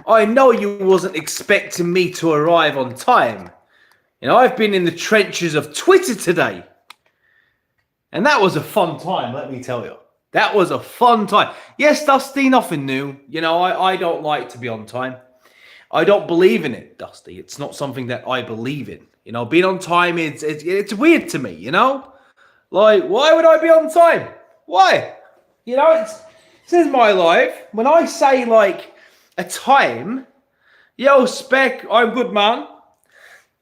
I know you wasn't expecting me to arrive on time. You know, I've been in the trenches of Twitter today. And that was a fun time, let me tell you. That was a fun time. Yes, Dusty, nothing new. You know, I don't like to be on time. I don't believe in it, Dusty. It's not something that I believe in. You know, being on time, it's weird to me, you know? Like, why would I be on time? Why? You know, this is my life. When I say, like, a time, yo, Spec, I'm good, man.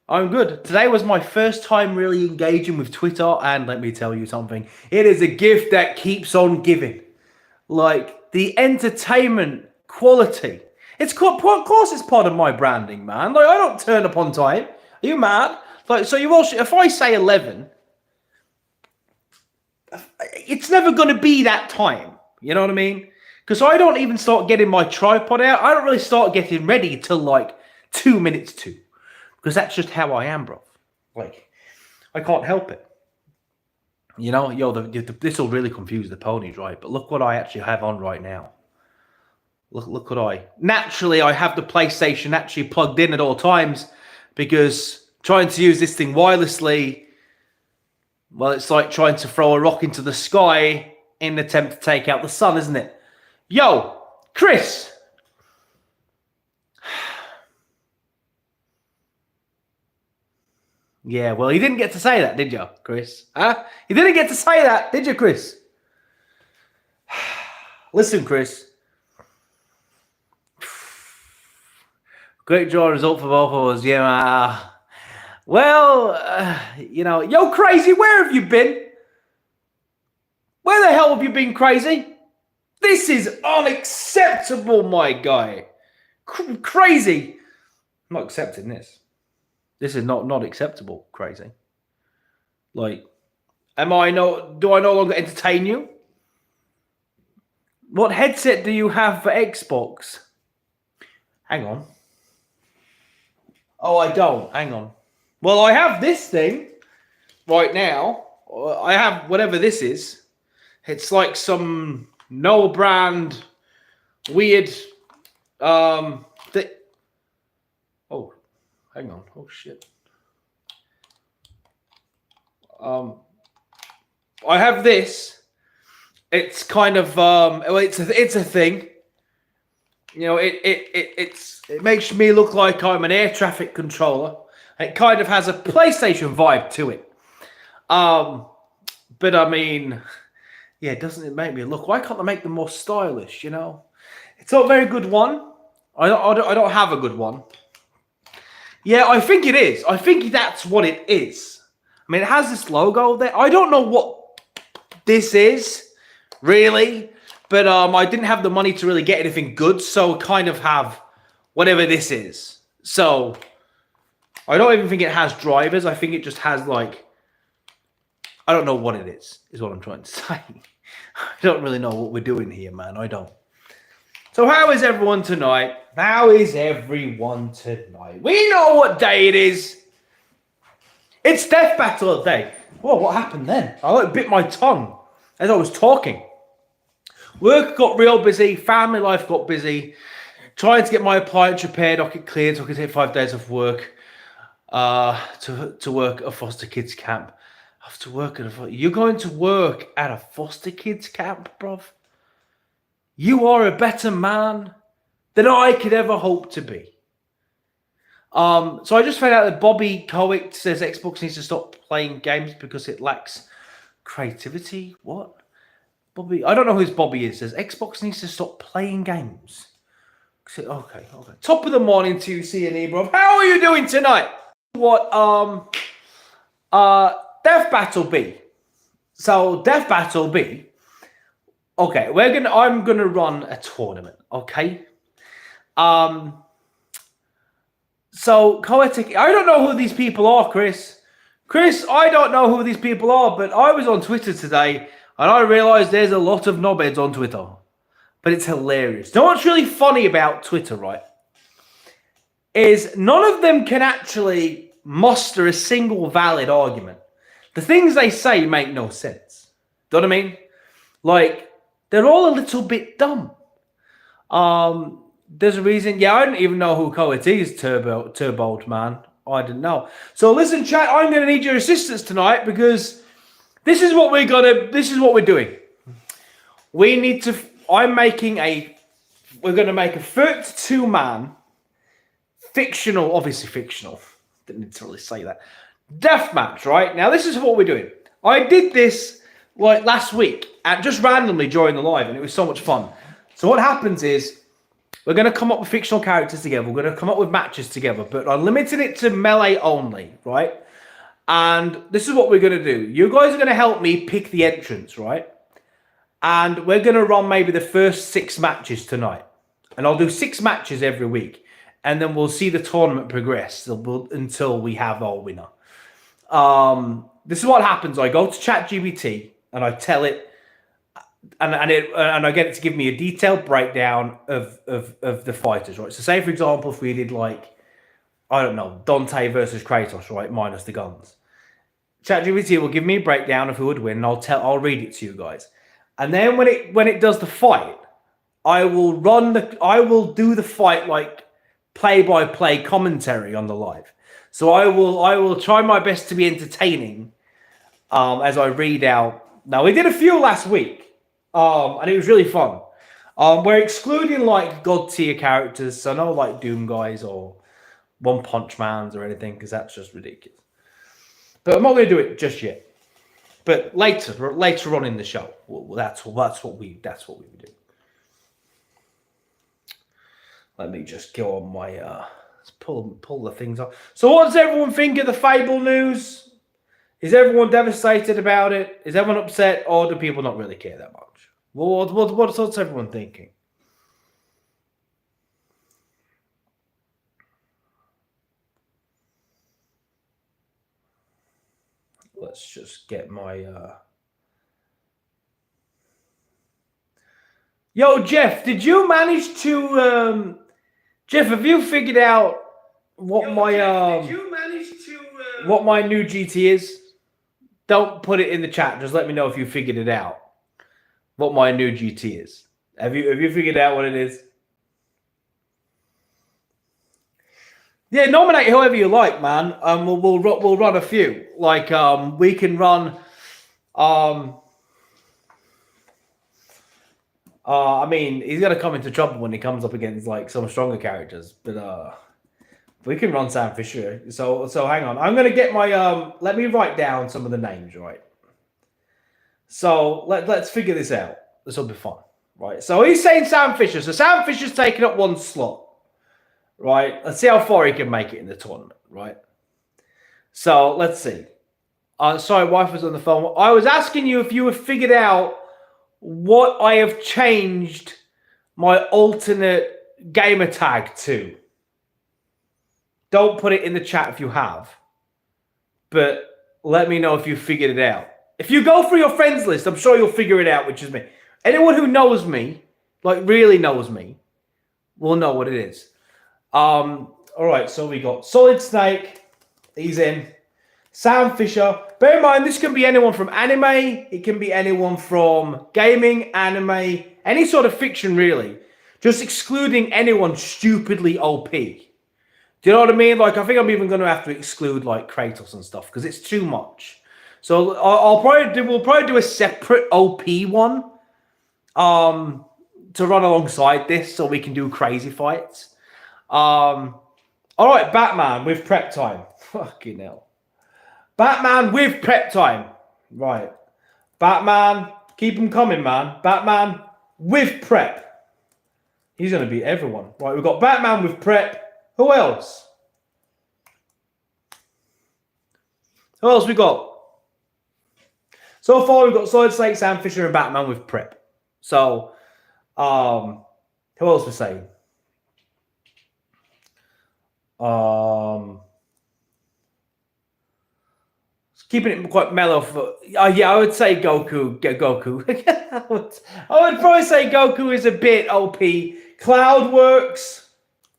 I'm good. Today was my first time really engaging with Twitter, and let me tell you something. It is a gift that keeps on giving. Like, the entertainment quality. Of course it's part of my branding, man. Like, I don't turn up on time. Are you mad? Like, so you also, if I say 11, it's never going to be that time. You know what I mean? Because I don't even start getting my tripod out. I don't really start getting ready till like 2 minutes to. Because that's just how I am, bro. Like, I can't help it. You know, yo, this will really confuse the ponies, right? But look what I actually have on right now. Look what I... Naturally, I have the PlayStation actually plugged in at all times because trying to use this thing wirelessly, well, it's like trying to throw a rock into the sky in an attempt to take out the sun, isn't it? Yo, Chris! Yeah, well, you didn't get to say that, did you, Chris? Huh? You didn't get to say that, did you, Chris? Listen, Chris. Great draw result for both of us. Yeah. Well, you know, yo, Crazy, where have you been? Where the hell have you been, Crazy? This is unacceptable, my guy. Crazy. I'm not accepting this. This is not acceptable, Crazy. Like, do I no longer entertain you? What headset do you have for Xbox? Hang on. Oh, I don't. Hang on. Well, I have this thing right now. I have whatever this is. It's like some no brand weird Oh, hang on. Oh shit. I have this. It's kind of well, it's a thing. You know, it makes me look like I'm an air traffic controller. It kind of has a PlayStation vibe to it. But I mean, yeah, doesn't it make me look? Why can't they make them more stylish? You know, it's not a very good one. I don't have a good one. Yeah, I think it is. I think that's what it is. I mean, it has this logo there. I don't know what this is, really. But I didn't have the money to really get anything good, so I kind of have whatever this is. So, I don't even think it has drivers. I think it just has, like, I don't know what it is what I'm trying to say. I don't really know what we're doing here, man. I don't. So, how is everyone tonight? How is everyone tonight? We know what day it is. It's Death Battle Day. Whoa, what happened then? I like bit my tongue as I was talking. Work got real busy. Family life got busy. Trying to get my appliance repaired. I could clear so I could take 5 days off work. To work at a foster kids camp. I have to work at You're going to work at a foster kids camp, bruv? You are a better man than I could ever hope to be. So I just found out that Bobby Kowick says Xbox needs to stop playing games because it lacks creativity. What? Bobby, I don't know who this Bobby is. Says Xbox needs to stop playing games. Okay. Top of the morning to you, C&E, bro. How are you doing tonight? What Death Battle B. So Death Battle B. Okay, I'm gonna run a tournament. Okay. So Koetic, I don't know who these people are, Chris. Chris, I don't know who these people are, but I was on Twitter today. And I realised there's a lot of knobheads on Twitter. But it's hilarious. You know what's really funny about Twitter, right? Is none of them can actually muster a single valid argument. The things they say make no sense. Do you know what I mean? Like, they're all a little bit dumb. There's a reason. Yeah, I didn't even know who Coet is, Turbo man. I didn't know. So listen, chat, I'm gonna need your assistance tonight because this is what we're doing. We need to we're gonna make a 32-man fictional, obviously fictional. Didn't need to really say that. Death match, right? Now this is what we're doing. I did this like last week and just randomly during the live, and it was so much fun. So what happens is we're going to come up with fictional characters together. We're going to come up with matches together, but I'm limiting it to melee only, right? And this is what we're going to do. You guys are going to help me pick the entrance, right? And we're going to run maybe the first 6 matches tonight. And I'll do 6 matches every week. And then we'll see the tournament progress until we have our winner. This is what happens. I go to ChatGPT and I tell it, and I get it to give me a detailed breakdown of the fighters, right? So say, for example, if we did like, I don't know, Dante versus Kratos, right? Minus the guns. ChatGPT will give me a breakdown of who would win, and I'll read it to you guys. And then when it does the fight, I will do the fight like play-by-play commentary on the live. So I will try my best to be entertaining as I read out. Now we did a few last week. And it was really fun. We're excluding like god tier characters, so no like Doom guys or One Punch Mans or anything, because that's just ridiculous. But I'm not going to do it just yet. But later on in the show, that's what we would do. Let me just go on my let's pull the things off. So what does everyone think of the Fable news? Is everyone devastated about it? Is everyone upset, or do people not really care that much? What's everyone thinking? Let's just get my... Yo, Jeff, did you manage to... Jeff, have you figured out what what my new GT is? Don't put it in the chat. Just let me know if you figured it out. What my new GT is. Have you figured out what it is? Yeah, nominate whoever you like, man. We'll run a few. Like we can run. I mean, he's gonna come into trouble when he comes up against like some stronger characters, but we can run Sam Fisher. So hang on. I'm gonna get my let me write down some of the names, right? So let's figure this out. This will be fun, right? So he's saying Sam Fisher. So Sam Fisher's taking up 1 slot, right? Let's see how far he can make it in the tournament, right? So let's see. Sorry, wife was on the phone. I was asking you if you have figured out what I have changed my alternate gamer tag to. Don't put it in the chat if you have, but let me know if you figured it out. If you go through your friends list, I'm sure you'll figure it out, which is me. Anyone who knows me, like really knows me, will know what it is. All right, so we got Solid Snake. He's in. Sam Fisher. Bear in mind, this can be anyone from anime. It can be anyone from gaming, anime, any sort of fiction, really. Just excluding anyone stupidly OP. Do you know what I mean? Like, I think I'm even going to have to exclude, like, Kratos and stuff, because it's too much. So we'll probably do a separate OP one to run alongside this so we can do crazy fights. All right, Batman with prep time. Fucking hell. Batman with prep time. Right. Batman, keep them coming, man. Batman with prep. He's going to beat everyone. Right, we've got Batman with prep. Who else? Who else we got? So far, we've got Solid Snake, Sam Fisher, and Batman with prep. So, who else we're saying? Keeping it quite mellow. Yeah, I would say Goku. Goku. I would probably say Goku is a bit OP. Cloud works.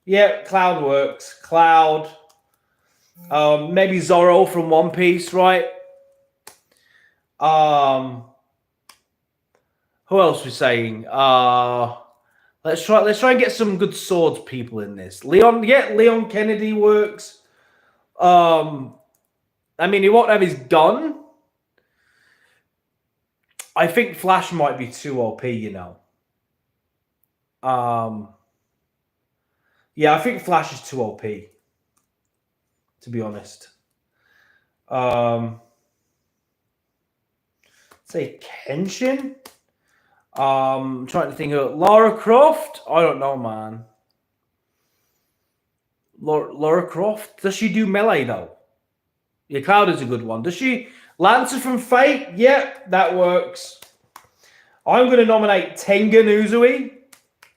Yeah, Cloud works. Cloud. Maybe Zoro from One Piece, right? Who else we saying? Let's try and get some good swords people in this. Leon Kennedy works. I mean, he won't have his gun. I think Flash might be too OP, you know. Yeah, I think Flash is too OP. To be honest. Say Kenshin. I'm trying to think of Lara Croft. I don't know, man. Lara Croft. Does she do melee though? Yeah, Cloud is a good one. Does she? Lancer from Fate? Yep, that works. I'm going to nominate Tengen Uzui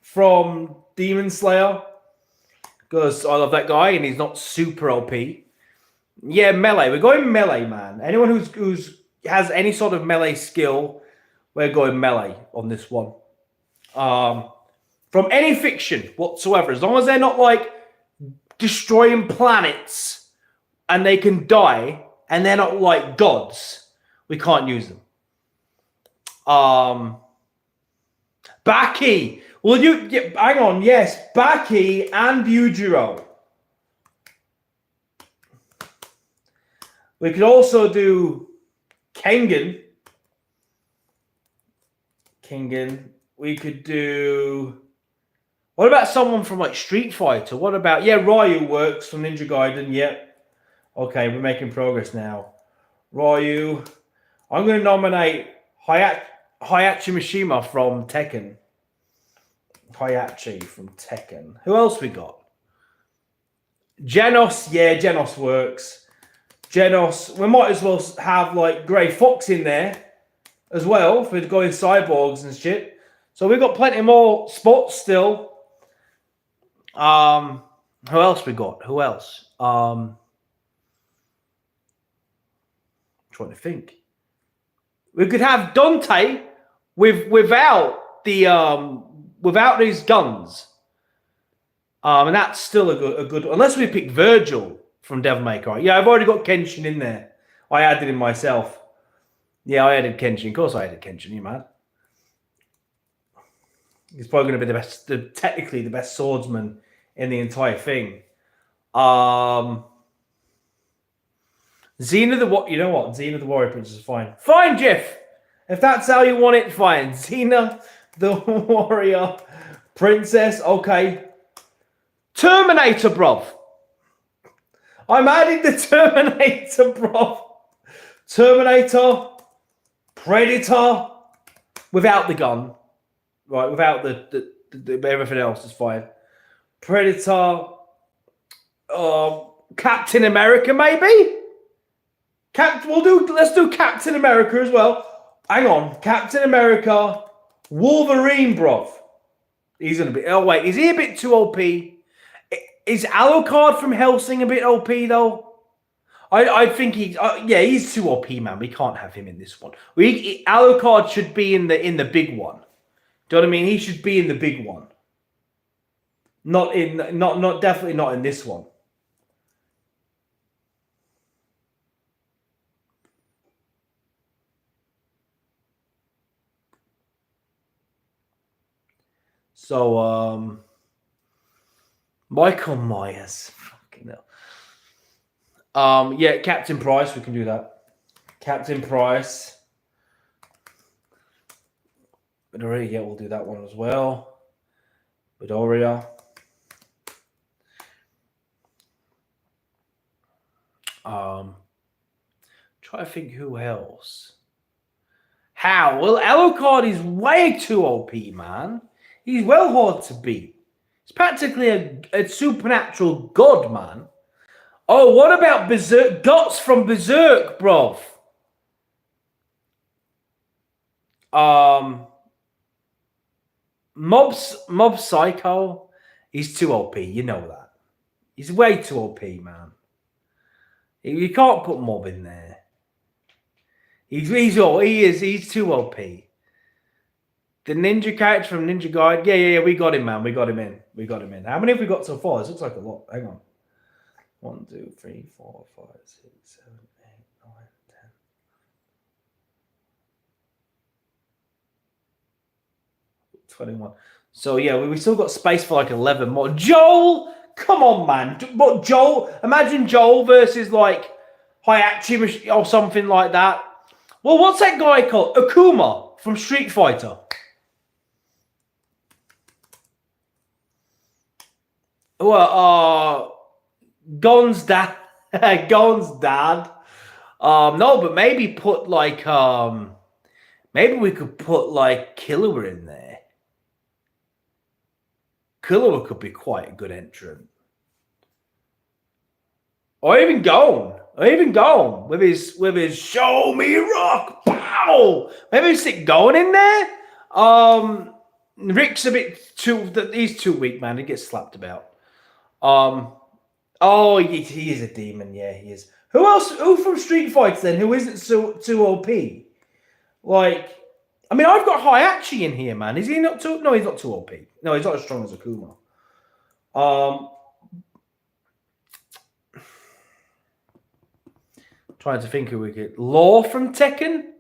from Demon Slayer because I love that guy and he's not super OP. Yeah, melee. We're going melee, man. Anyone who's has any sort of melee skill, we're going melee on this one. From any fiction whatsoever, as long as they're not like destroying planets and they can die and they're not like gods, we can't use them. Baki. Well, hang on. Yes, Baki and Yujiro. We could also do Kengan. We could do... What about someone from like Street Fighter? What about... Yeah, Ryu works from Ninja Gaiden. Yep. Okay, we're making progress now. Ryu. I'm going to nominate Hayachi Mishima from Tekken. Hayachi from Tekken. Who else we got? Genos. Yeah, Genos works. Genos. We might as well have like Grey Fox in there as well for going cyborgs and shit. So we've got plenty more spots still. Who else we got? Who else? Trying to think. We could have Dante without his guns. And that's still a good unless we pick Virgil from Devil May Cry. Yeah, I've already got Kenshin in there. I added him myself. Yeah, I added Kenshin. Of course I added Kenshin, you mad? He's probably going to be technically the best swordsman in the entire thing. Xena the what? You know what? Xena the Warrior Princess is fine. Fine, Jeff. If that's how you want it, fine. Xena the Warrior Princess. Okay. Terminator, bruv. I'm adding the Terminator, bruv. Terminator, Predator, without the gun. Right, without the everything else is fine. Predator, Captain America, maybe. Let's do Captain America as well. Hang on, Captain America, Wolverine, bruv. He's gonna be. Oh wait, is he a bit too OP? Is Alucard from Hellsing a bit OP though? I think he's too OP, man. We can't have him in this one. Alucard should be in the big one. Do you know what I mean? He should be in the big one. Definitely not in this one. So Michael Myers. Fucking hell. Yeah, Captain Price, we can do that. Captain Price. Midoriya, yeah, we'll do that one as well. Midoriya. Try to think who else. How? Well, Alucard is way too OP, man. He's well hard to beat. He's practically a supernatural god, man. Oh, what about Berserk? Guts from Berserk, bruv. Mob Psycho, he's too OP. You know that. He's way too OP, man. You can't put Mob in there. He's too OP. The ninja character from Ninja Gaiden. Yeah. We got him, man. We got him in. How many have we got so far? This looks like a lot. Hang on. 1, 2, 3, 4, 5, 6, 7, 8, 9, 10. 21. So yeah, we still got space for like 11 more. Joel, come on, man. But Joel, imagine Joel versus like Hayachi or something like that. Well, what's that guy called? Akuma from Street Fighter. Well, Gon's dad. Gon's dad. No, but maybe put like maybe we could put like Killua in there. Killua could be quite a good entrant. Or even Gon. With his show me rock. Pow! Maybe stick Gon in there. Rick's a bit too he's too weak, man. He gets slapped about. Oh, he is a demon. Yeah, he is. Who else? Who from Street Fighter then? Who isn't too OP? Like, I mean, I've got Hayachi in here, man. Is he not too? No, he's not too OP. No, he's not as strong as Akuma. Trying to think who we could. Law from Tekken.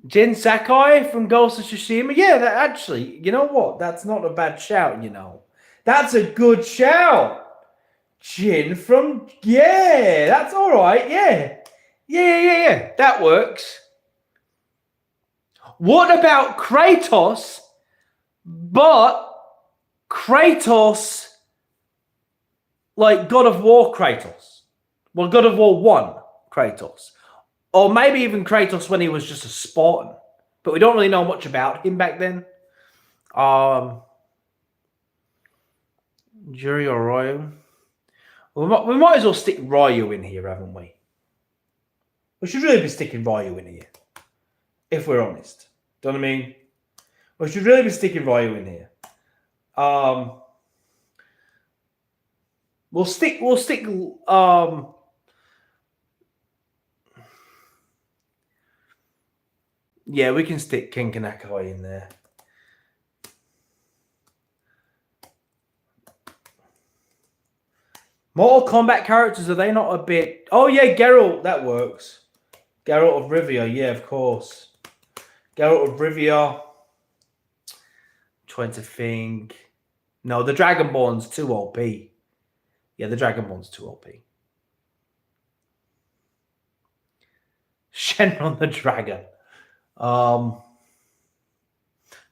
Jin Sakai from Ghost of Tsushima. Yeah, actually, you know what? That's not a bad shout. You know, that's a good shout. Jin from, yeah, that's all right. Yeah. That works. What about Kratos? But Kratos, like God of War Kratos. Well, God of War 1 Kratos. Or maybe even Kratos when he was just a Spartan. But we don't really know much about him back then. Juri or Ryu? We might as well stick Ryu in here, haven't we? We should really be sticking Ryu in here. If we're honest. Do you know what I mean? We should really be sticking Ryu in here. We'll stick yeah, we can stick Ken Kanakai in there. Mortal Kombat characters, are they not a bit... Oh, yeah, Geralt, that works. Geralt of Rivia, yeah, of course. Geralt of Rivia. Trying to think. No, the Dragonborn's too OP. Yeah, the Dragonborn's too OP. Shenron the Dragon.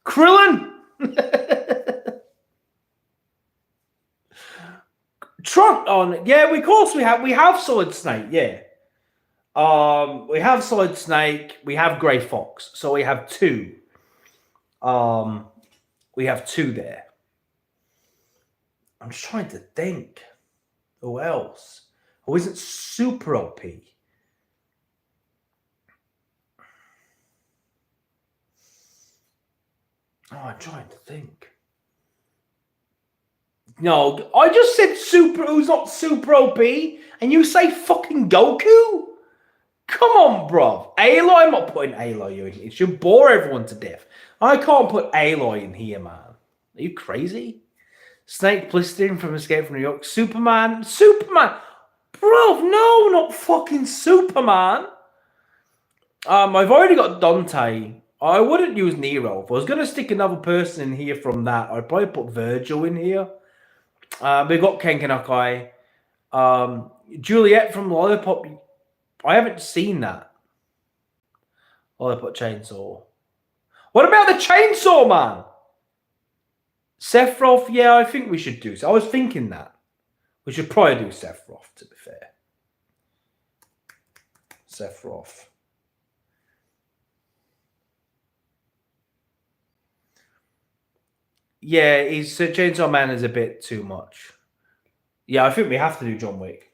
Krillin! Trump on, yeah, of course we have Solid Snake, yeah. We have Solid Snake, we have Grey Fox, so we have two. We have two there. I'm just trying to think. Who else? Who isn't super OP? Oh, I'm trying to think. No, I just said super. Who's not super OP, and you say fucking Goku? Come on, bro. Aloy, I'm not putting Aloy in. It should bore everyone to death. I can't put Aloy in here, man. Are you crazy? Snake Plissken from Escape from New York. Superman. Bro, no, not fucking Superman. I've already got Dante. I wouldn't use Nero. If I was going to stick another person in here from that, I'd probably put Virgil in here. We've got Ken Kanakai. Juliet from Lollipop. I haven't seen that. Lollipop Chainsaw. What about the Chainsaw Man? Sephiroth, yeah, I think we should do so. I was thinking that. We should probably do Sephiroth, to be fair. Sephiroth. Yeah, Chainsaw Man is a bit too much. Yeah, I think we have to do John Wick.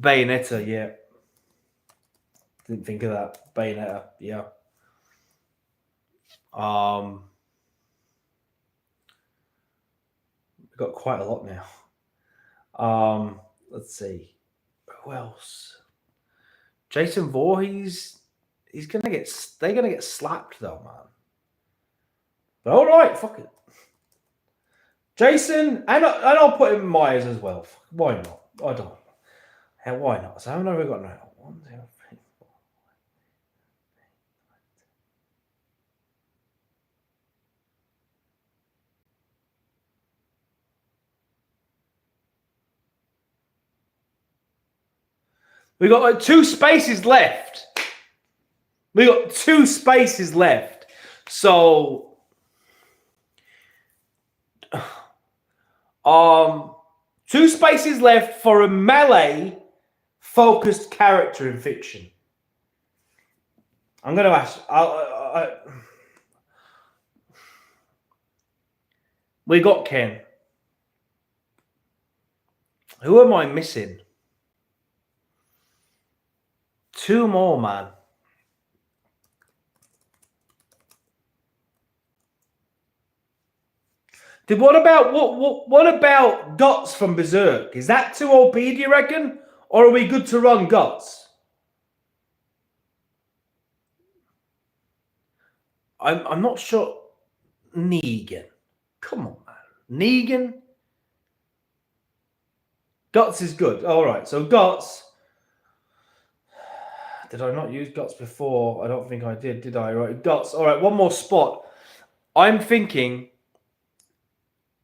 Bayonetta, yeah. Didn't think of that. Bayonetta, yeah. We've got quite a lot now. Let's see. Who else? Jason Voorhees. They're gonna get slapped though, man. But all right, fuck it. Jason, and I'll put him Myers as well. Why not? I don't know. Why not? So I've never got no 1, 2, 3, We got like 2 spaces left. We got 2 spaces left. So, 2 spaces left for a melee-focused character in fiction. I'm going to ask. We got Ken. Who am I missing? 2 more, man. What about Guts from Berserk? Is that too OP, do you reckon? Or are we good to run Guts? I'm not sure. Negan. Come on, man. Negan. Guts is good. All right, so Guts. Did I not use Guts before? I don't think I did I? Right, Guts. All right, one more spot. I'm thinking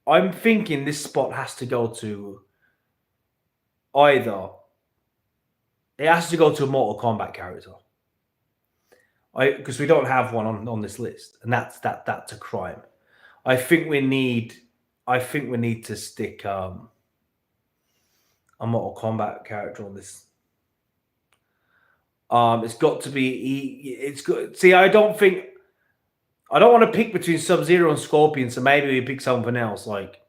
this spot has to go to either. It has to go to a Mortal Kombat character. Because we don't have one on this list, and that's a crime. I think we need to stick a Mortal Kombat character on this. It's got to be. It's good. See, I don't want to pick between Sub-Zero and Scorpion, so maybe we pick something else like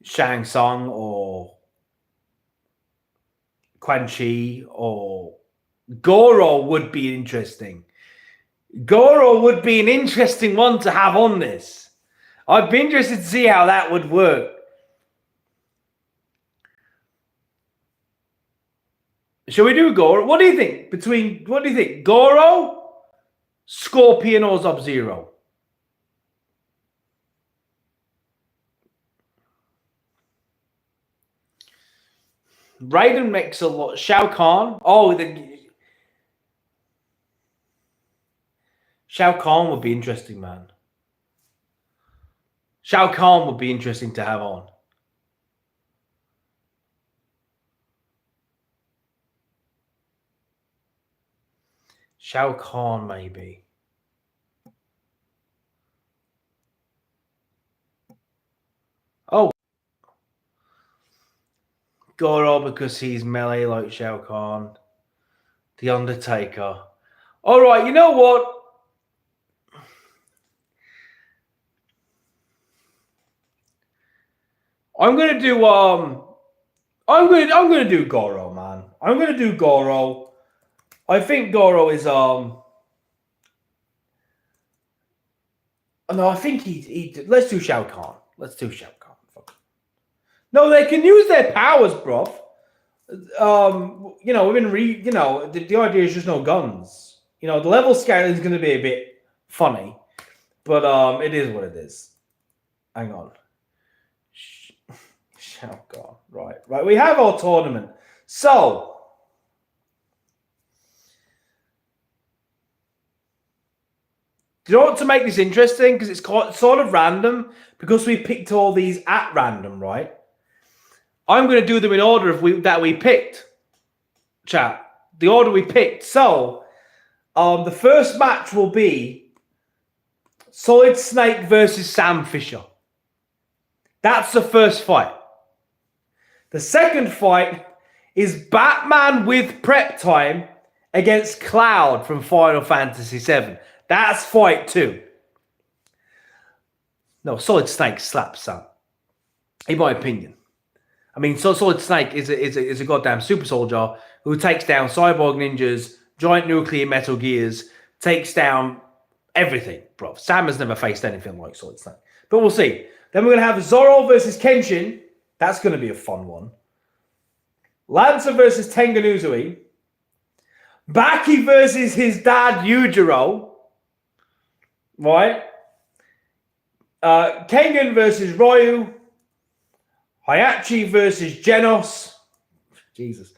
Shang Tsung or Quan Chi or Goro would be interesting. Goro would be an interesting one to have on this. I'd be interested to see how that would work. Shall we do Goro? What do you think? What do you think? Goro, Scorpion, or Sub-Zero? Raiden makes a lot. Shao Kahn. Oh, Shao Kahn would be interesting, man. Shao Kahn would be interesting to have on. Shao Kahn, maybe. Oh. Goro because he's melee like Shao Kahn. The Undertaker. All right, you know what? I'm gonna do I'm gonna do Goro, man. I'm gonna do Goro. I think Goro is no, I think he let's do Shao Kahn. Let's do Shao Kahn. Fuck. No, they can use their powers, bro. You know, the idea is just no guns. You know, the level scaling is gonna be a bit funny, but it is what it is. Hang on. Shao Kahn. Right. We have our tournament. So, do you know what to make this interesting? Because it's sort of random. Because we picked all these at random, right? I'm going to do them in order that we picked. Chat. The order we picked. So, the first match will be Solid Snake versus Sam Fisher. That's the first fight. The second fight is Batman with Prep Time against Cloud from Final Fantasy VII. That's fight 2. No, Solid Snake slaps Sam. In my opinion. I mean, Solid Snake is a goddamn super soldier who takes down cyborg ninjas, giant nuclear metal gears, takes down everything, bro. Sam has never faced anything like Solid Snake. But we'll see. Then we're going to have Zoro versus Kenshin. That's going to be a fun one. Lancer versus Tengen Uzui. Baki versus his dad, Yujiro. Right? Kengan versus Ryu. Hayachi versus Genos. Jesus.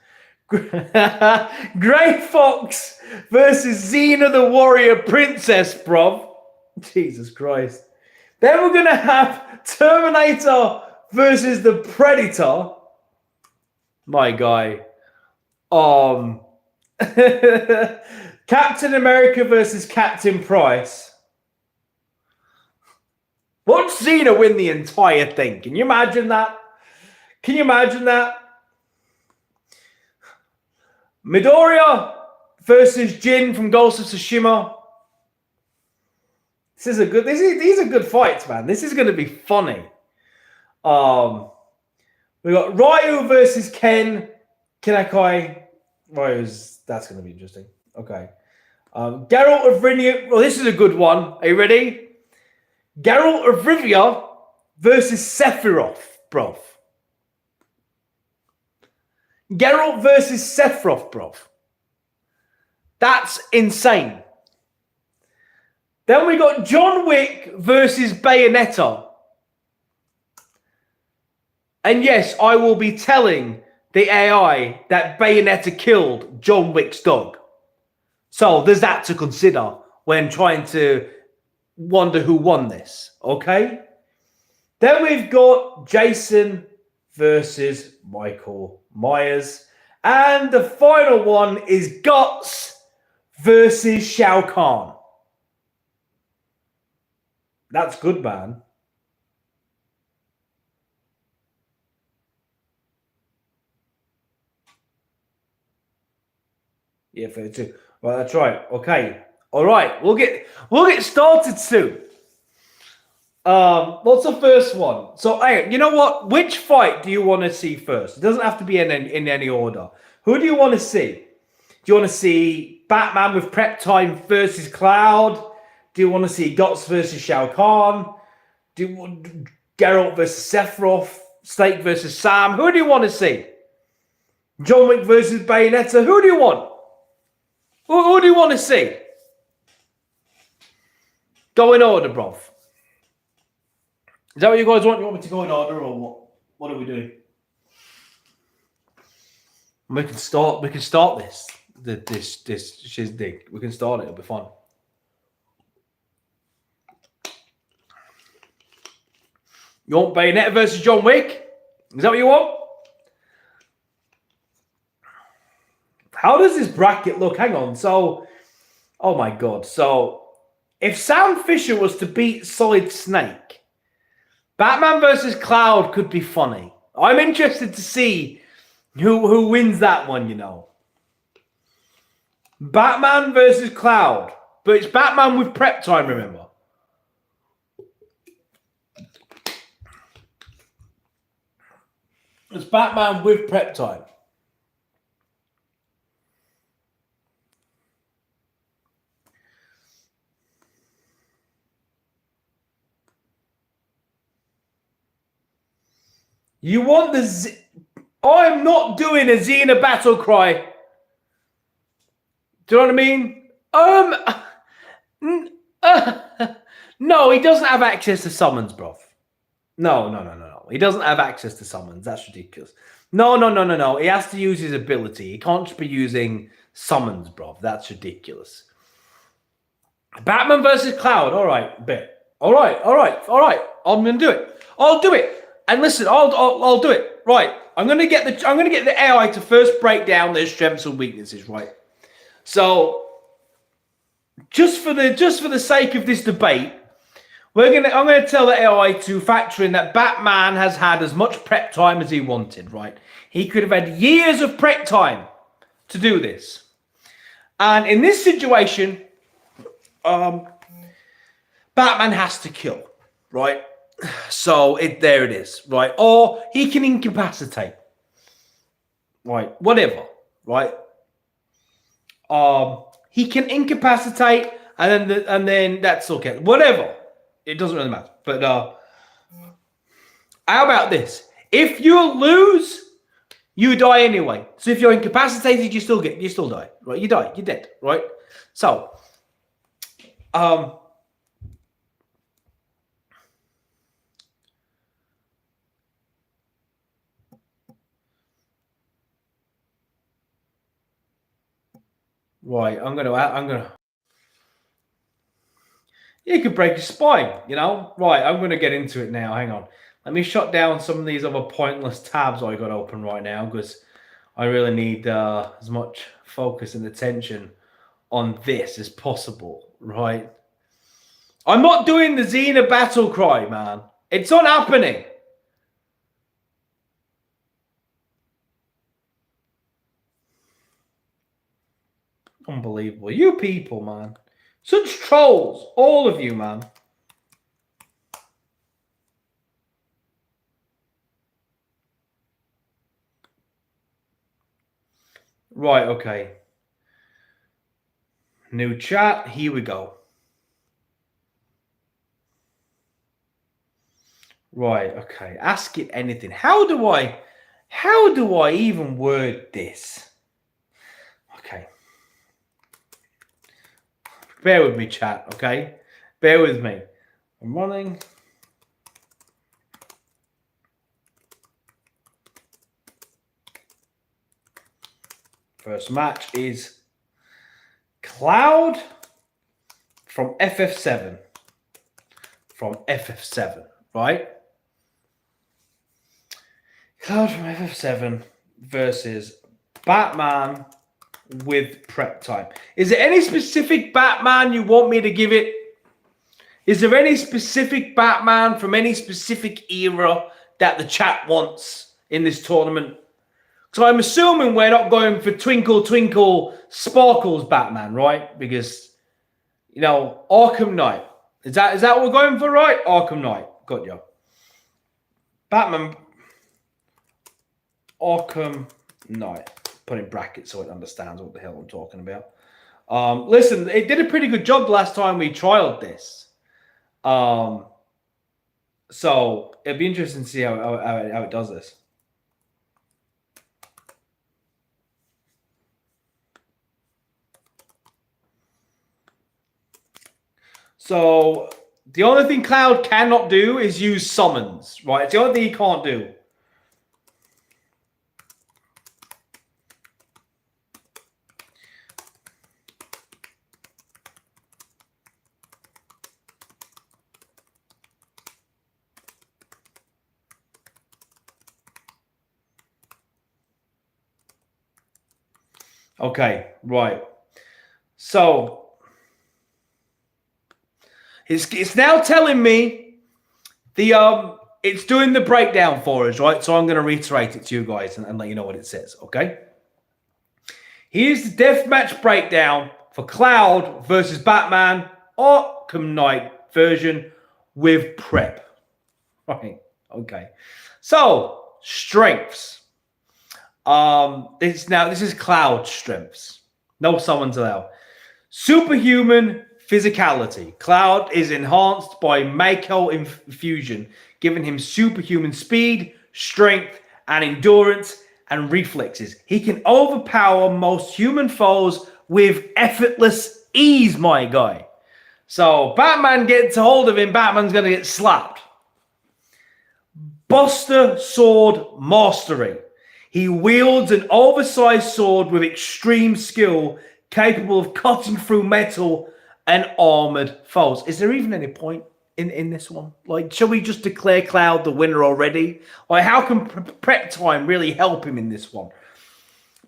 Grey Fox versus Xena the Warrior Princess, bro. Jesus Christ. Then we're going to have Terminator versus the Predator. My guy. Um, Captain America versus Captain Price. Watch Cena win the entire thing. Can you imagine that? Can you imagine that? Midoriya versus Jin from Ghost of Tsushima. These are good fights, man. This is going to be funny. We got Ryu versus Ken Kinakai. That's going to be interesting. Okay. Geralt of Rivia. Well, this is a good one. Are you ready? Geralt of Rivia versus Sephiroth, bro. Geralt versus Sephiroth, bro. That's insane. Then we got John Wick versus Bayonetta. And yes, I will be telling the AI that Bayonetta killed John Wick's dog. So there's that to consider when trying to wonder who won this, okay? Then we've got Jason versus Michael Myers. And the final one is Guts versus Shao Kahn. That's good, man. Yeah, 32. Well, that's right. Okay. All right. We'll get started soon. What's the first one? So, hey, you know what? Which fight do you want to see first? It doesn't have to be in any order. Who do you want to see? Do you want to see Batman with prep time versus Cloud? Do you want to see Guts versus Shao Kahn? Do you want Geralt versus Sephiroth? Snake versus Sam? Who do you want to see? John Wick versus Bayonetta? Who do you want? Who do you want to see? Go in order, bruv. Is that what you guys want? You want me to go in order or what? What are we doing? We can start this. This shizdig. We can start it. It'll be fun. You want Bayonetta versus John Wick? Is that what you want? How does this bracket look? Hang on. So, oh my God. So, if Sam Fisher was to beat Solid Snake, Batman versus Cloud could be funny. I'm interested to see who wins that one, you know. Batman versus Cloud. But it's Batman with prep time, remember. It's Batman with prep time. You want the... I'm not doing a Xena battle cry. Do you know what I mean? No, he doesn't have access to summons, bro. No. He doesn't have access to summons. That's ridiculous. No. He has to use his ability. He can't just be using summons, bro. That's ridiculous. Batman versus Cloud. All right, bet. All right. I'm gonna do it. I'll do it. And listen, I'll do it. Right. I'm gonna get the AI to first break down their strengths and weaknesses, right? So just for the sake of this debate, I'm gonna tell the AI to factor in that Batman has had as much prep time as he wanted, right? He could have had years of prep time to do this. And in this situation, Batman has to kill, right? So there it is, right? Or he can incapacitate, right? Whatever, right? He can incapacitate, and then that's okay. Whatever, it doesn't really matter. But how about this? If you lose, you die anyway. So if you're incapacitated, you still die, right? You die, you're dead, right? So, right, I'm gonna. You could break your spine, you know. Right, I'm gonna get into it now. Hang on, let me shut down some of these other pointless tabs I got open right now because I really need as much focus and attention on this as possible, right? I'm not doing the Xena battle cry, man. It's not happening. Unbelievable. You people, man. Such trolls. All of you, man. Right, okay. New chat. Here we go. Right, okay. Ask it anything. How do I even word this? Okay. Bear with me, chat, okay? Bear with me. I'm running. First match is Cloud from FF7. From FF7, right? Cloud from FF7 versus Batman with prep time. Is there any specific Batman you want me to give it? Is there any specific Batman from any specific era that the chat wants in this tournament? So I'm assuming we're not going for Twinkle Twinkle Sparkles Batman, right? Because, you know, Arkham Knight. Is that what we're going for, right? Arkham Knight. Got you. Batman. Arkham Knight. Put in brackets so it understands what the hell I'm talking about. Listen, it did a pretty good job last time we trialed this. So it'd be interesting to see how it does this. So the only thing Cloud cannot do is use summons, right? It's the only thing he can't do. Okay, right. So it's now telling me it's doing the breakdown for us, right? So I'm going to reiterate it to you guys and let you know what it says, okay? Here's the deathmatch breakdown for Cloud versus Batman Arkham Knight version with prep. Right, okay. So, strengths. This is Cloud strengths. No summons allowed. Superhuman physicality. Cloud is enhanced by Mako infusion, giving him superhuman speed, strength, and endurance and reflexes. He can overpower most human foes with effortless ease, my guy. So Batman gets a hold of him, Batman's going to get slapped. Buster Sword Mastery. He wields an oversized sword with extreme skill, capable of cutting through metal and armored foes. Is there even any point in this one? Like, shall we just declare Cloud the winner already? Like, how can prep time really help him in this one?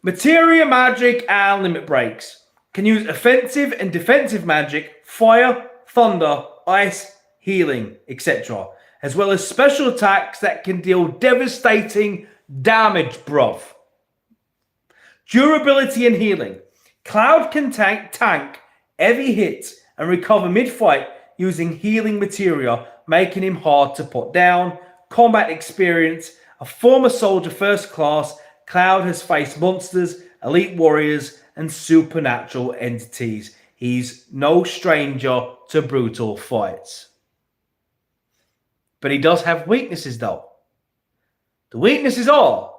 Materia magic and limit breaks. Can use offensive and defensive magic, fire, thunder, ice, healing, etc. As well as special attacks that can deal devastating damage, bruv. Durability and healing. Cloud can tank heavy hits and recover mid-fight using healing materia, making him hard to put down. Combat experience. A former soldier first class, Cloud has faced monsters, elite warriors, and supernatural entities. He's no stranger to brutal fights. But he does have weaknesses, though. The weaknesses are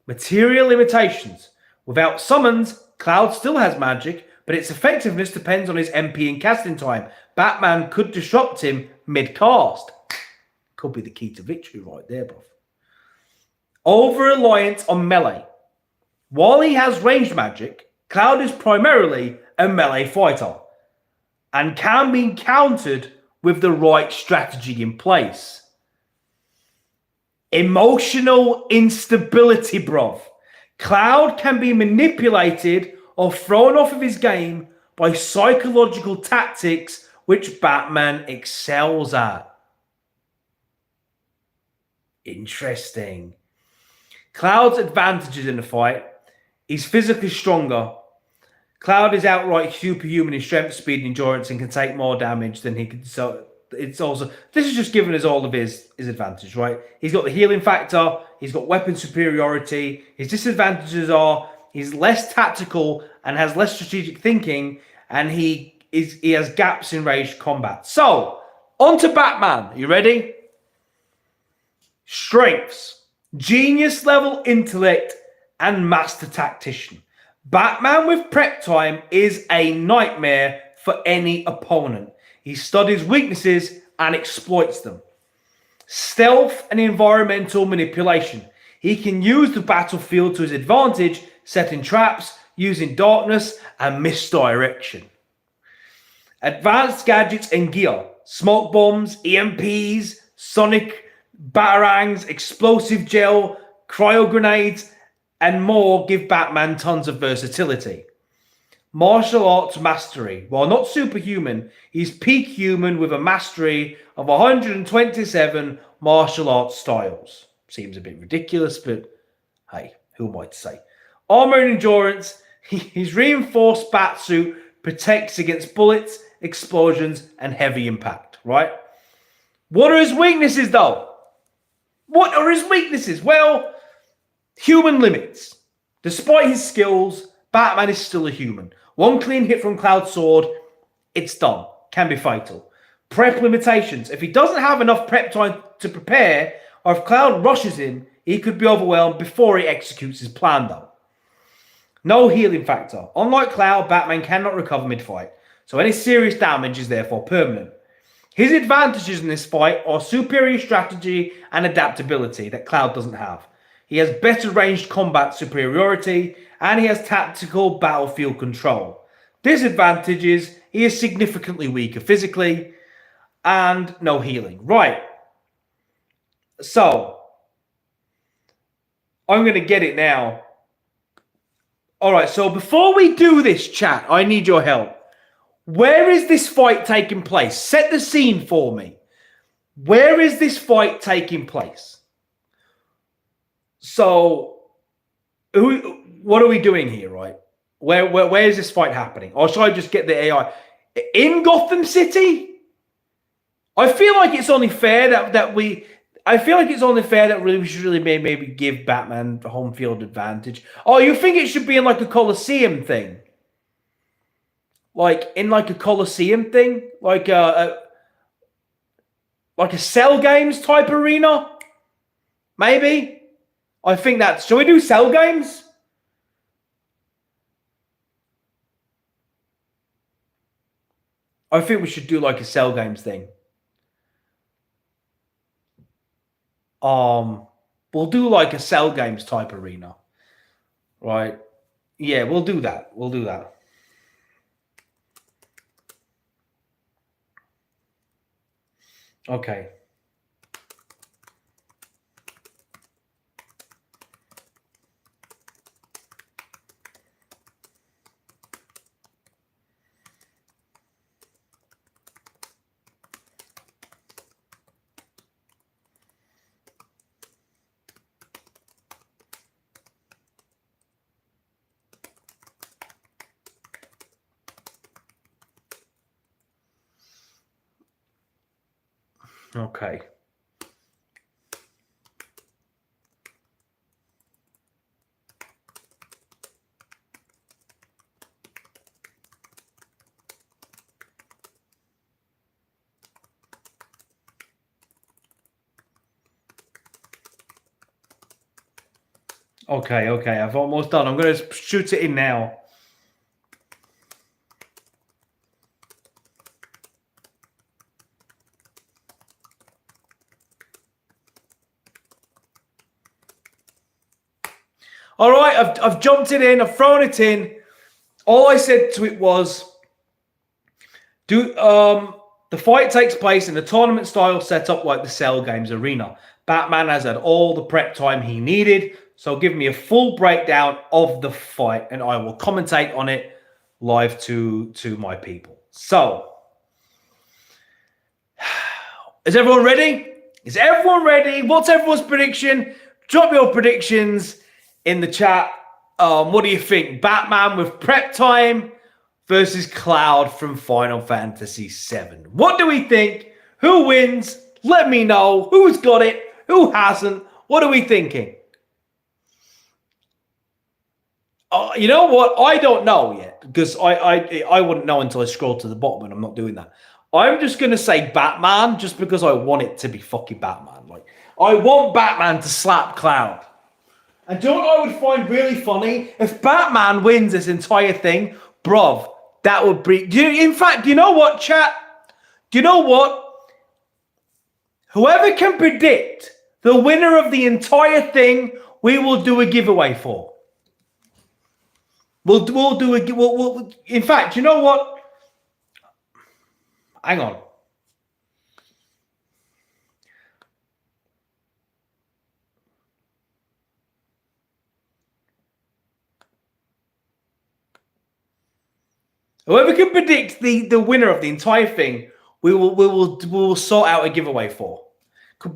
material limitations. Without summons, Cloud still has magic, but its effectiveness depends on his MP and casting time. Batman could disrupt him mid-cast. Could be the key to victory right there, bruv. Over-reliance on melee. While he has ranged magic, Cloud is primarily a melee fighter and can be countered with the right strategy in place. Emotional instability, bruv. Cloud can be manipulated or thrown off of his game by psychological tactics, which Batman excels at. Interesting. Cloud's advantages in the fight: he's physically stronger. Cloud is outright superhuman in strength, speed, and endurance, and can take more damage than he can. So it's also, this is just giving us all of his advantage, right? He's got the healing factor. He's got weapon superiority. His disadvantages are he's less tactical and has less strategic thinking, and he has gaps in ranged combat. So on to Batman. You ready? Strengths: genius level intellect and master tactician. Batman with prep time is a nightmare for any opponent. He studies weaknesses and exploits them. Stealth and environmental manipulation. He can use the battlefield to his advantage, setting traps, using darkness and misdirection. Advanced gadgets and gear. Smoke bombs, EMPs, sonic batarangs, explosive gel, cryo grenades, and more give Batman tons of versatility. Martial arts mastery. While not superhuman, he's peak human with a mastery of 127 martial arts styles. Seems a bit ridiculous, but hey, who am I to say? Armor and endurance. His reinforced batsuit protects against bullets, explosions, and heavy impact, right? What are his weaknesses, though? What are his weaknesses? Well, human limits. Despite his skills, Batman is still a human. One clean hit from Cloud's sword, it's done. Can be fatal. Prep limitations. If he doesn't have enough prep time to prepare, or if Cloud rushes him, he could be overwhelmed before he executes his plan, though. No healing factor. Unlike Cloud, Batman cannot recover mid-fight, so any serious damage is therefore permanent. His advantages in this fight are superior strategy and adaptability that Cloud doesn't have. He has better ranged combat superiority, and he has tactical battlefield control. Disadvantages: he is significantly weaker physically, and no healing. Right. So, I'm going to get it now. All right, so before we do this, chat, I need your help. Where is this fight taking place? Set the scene for me. Where is this fight taking place? So, what are we doing here, right? Where is this fight happening? Or should I just get the AI? In Gotham City? I feel like it's only fair that we should really maybe give Batman the home field advantage. Oh, you think it should be in like a Coliseum thing? Like in like a Coliseum thing? Like a Cell Games type arena? Maybe? I think that's... Shall we do Cell Games? I think we should do like a Cell Games thing. We'll do like a Cell Games type arena. Right? Yeah, we'll do that. We'll do that. Okay. Okay. Okay. I've almost done. I'm going to shoot it in now. All right, I've jumped it in. I've thrown it in. All I said to it was, the fight takes place in a tournament style setup like the Cell Games arena. Batman has had all the prep time he needed So give me a full breakdown of the fight, and I will commentate on it live to my people. So, is everyone ready? Is everyone ready? What's everyone's prediction? Drop your predictions in the chat. What do you think? Batman with prep time versus Cloud from Final Fantasy VII. What do we think? Who wins? Let me know. Who's got it? Who hasn't? What are we thinking? You know what? I don't know yet because I wouldn't know until I scroll to the bottom, and I'm not doing that. I'm just gonna say Batman just because I want it to be fucking Batman. Like I want Batman to slap Cloud. And do you know what I would find really funny? If Batman wins this entire thing, bruv, that would be. In fact, do you know what, chat? Do you know what? Whoever can predict the winner of the entire thing, we will do a giveaway for. We'll do a. In fact, you know what? Hang on. Whoever can predict the winner of the entire thing, we will sort out a giveaway for.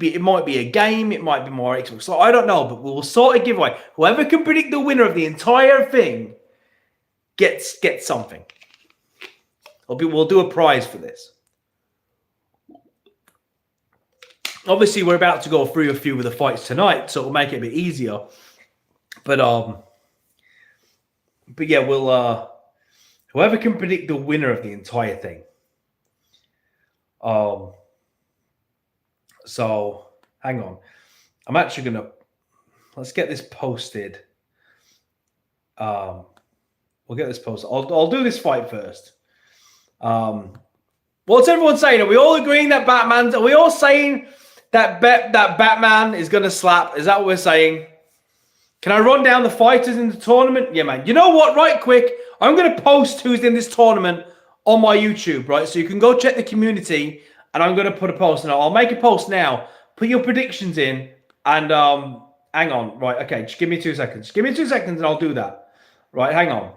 It might be a game, it might be more Xbox. So I don't know, but we will sort a giveaway. Whoever can predict the winner of the entire thing gets something. We'll do a prize for this. Obviously, we're about to go through a few of the fights tonight, so it'll make it a bit easier. But yeah, we'll whoever can predict the winner of the entire thing. So hang on. I'm actually gonna let's get this posted. We'll get this posted. I'll do this fight first. What's everyone saying? Are we all agreeing that Batman's? Are we all saying that Batman is gonna slap? Is that what we're saying? Can I run down the fighters in the tournament? Yeah, man. You know what? Right quick, I'm gonna post who's in this tournament on my YouTube, right? So you can go check the community, and I'm gonna put a post. And I'll make a post now. Put your predictions in, and hang on. Right, okay. Just give me 2 seconds. Give me 2 seconds, and I'll do that. Right, hang on.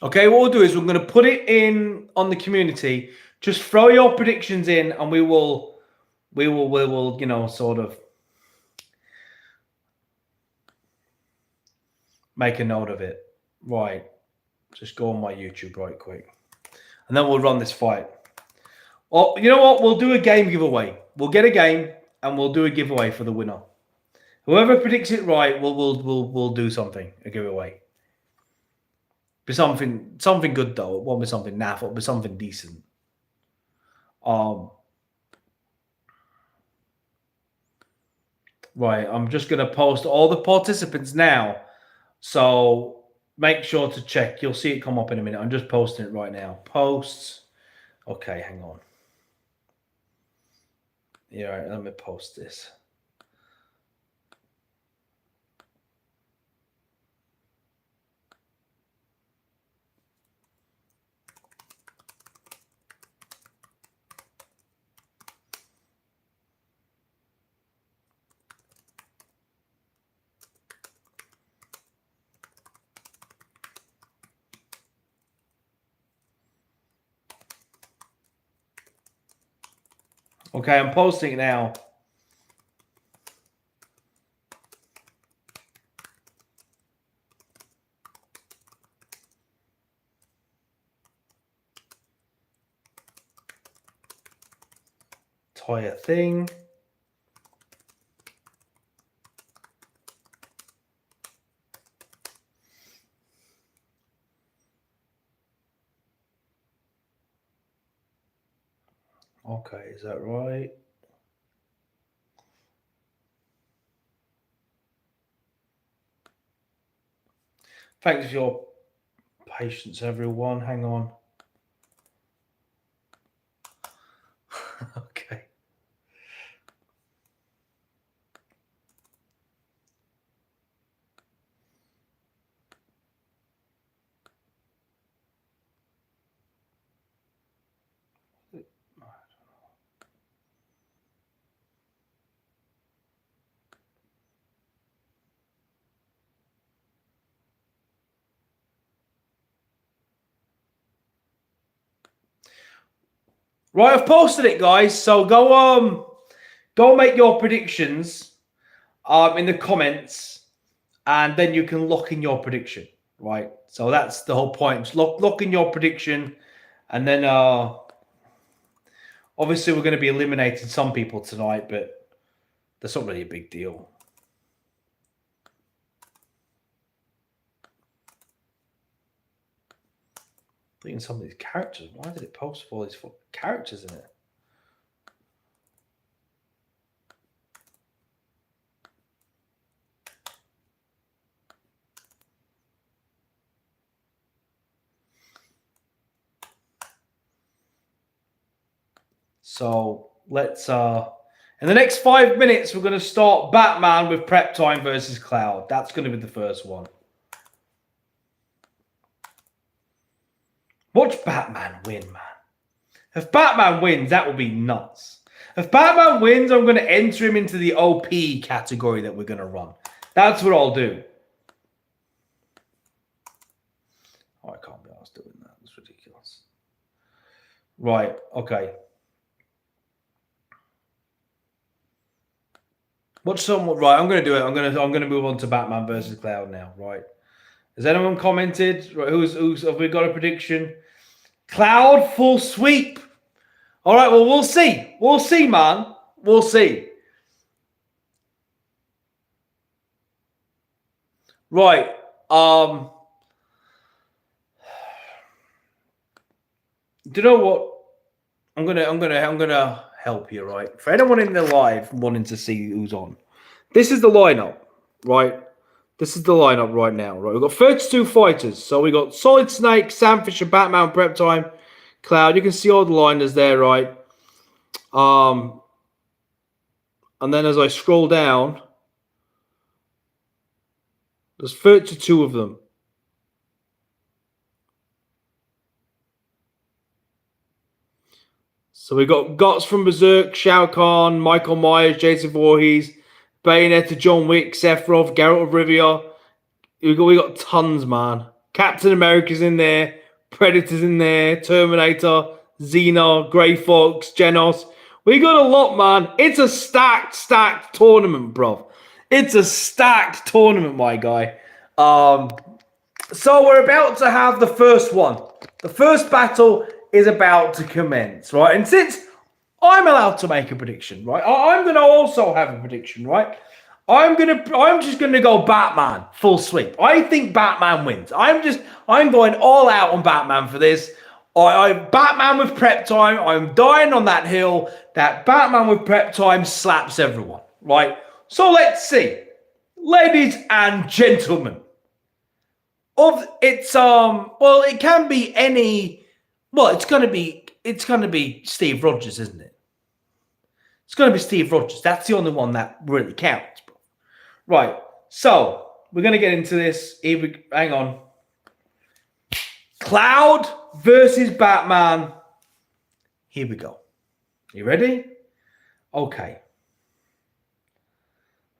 Okay, what we'll do is we're going to put it in on the community. Just throw your predictions in, and we will, you know, sort of make a note of it. Right. Just go on my YouTube right quick, and then we'll run this fight. Well, you know what? We'll do a game giveaway. We'll get a game, and we'll do a giveaway for the winner. Whoever predicts it right, we'll do something, a giveaway. Be something good though. It won't be something naff. It'll be something decent. Right. I'm just gonna post all the participants now, so make sure to check. You'll see it come up in a minute. I'm just posting it right now. Posts. Okay, hang on. Yeah, right, let me post this. Okay, I'm posting it now. Entire thing. Okay, is that right? Thanks for your patience, everyone. Hang on. Okay. Right, I've posted it, guys. So go make your predictions in the comments, and then you can lock in your prediction. Right. So that's the whole point. Just lock in your prediction, and then obviously we're going to be eliminating some people tonight, but that's not really a big deal. Looking at some of these characters. Why did it post all these characters in it? So let's in the next 5 minutes we're going to start Batman with Prep Time versus Cloud. That's going to be the first one. Watch Batman win, man. If Batman wins, that will be nuts. If Batman wins, I'm going to enter him into the OP category that we're going to run. That's what I'll do. Oh, I can't be asked doing that. That's ridiculous. Right. Okay. What's somewhat right? I'm going to do it. I'm going to move on to Batman versus Cloud now. Right. Has anyone commented? Right. Who's have we got a prediction? Cloud full sweep. All right. Well, we'll see. We'll see, man. We'll see. Right. Do you know what? I'm gonna help you, right? For anyone in the live wanting to see who's on, this is the lineup, right? This is the lineup right now, right? We've got 32 fighters. So we got Solid Snake, Sam Fisher, Batman, Prep Time, Cloud. You can see all the liners there, right? And then as I scroll down, there's 32 of them. So we got Guts from Berserk, Shao Kahn, Michael Myers, Jason Voorhees, Bayonetta, John Wick, Sephiroth, Geralt of Rivia. We got tons, man. Captain America's in there, Predator's in there, Terminator, Xena, Grey Fox, Genos. We got a lot, man. It's a stacked tournament, bro. It's a stacked tournament, my guy. So we're about to have the first one. The first battle is about to commence, right? And since I'm allowed to make a prediction, right? I'm going to also have a prediction, right? I'm just going to go Batman full sweep. I think Batman wins. I'm going all out on Batman for this. Batman with Prep Time. I'm dying on that hill that Batman with Prep Time slaps everyone, right? So let's see. Ladies and gentlemen, it can be any. Well, it's gonna be Steve Rogers, isn't it? It's gonna be Steve Rogers. That's the only one that really counts, bro. Right. So we're gonna get into this. Hang on. Cloud versus Batman. Here we go. You ready? Okay.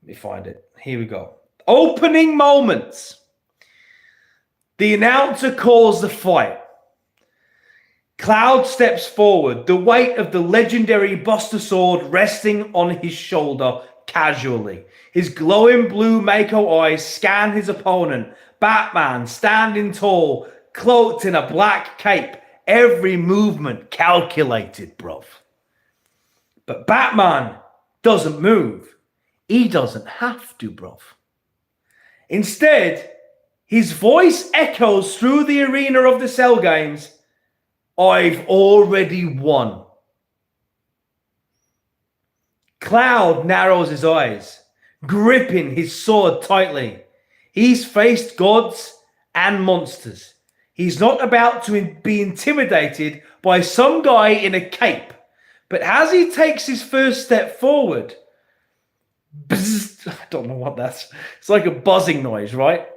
Let me find it. Here we go. Opening moments. The announcer calls the fight. Cloud steps forward, the weight of the legendary Buster Sword resting on his shoulder casually. His glowing blue Mako eyes scan his opponent. Batman standing tall, cloaked in a black cape. Every movement calculated, bruv. But Batman doesn't move. He doesn't have to, bruv. Instead, his voice echoes through the arena of the Cell Games. I've already won. Cloud narrows his eyes, gripping his sword tightly. He's faced gods and monsters. He's not about to be intimidated by some guy in a cape. But as he takes his first step forward, bzzz, I don't know what that's. It's like a buzzing noise, right?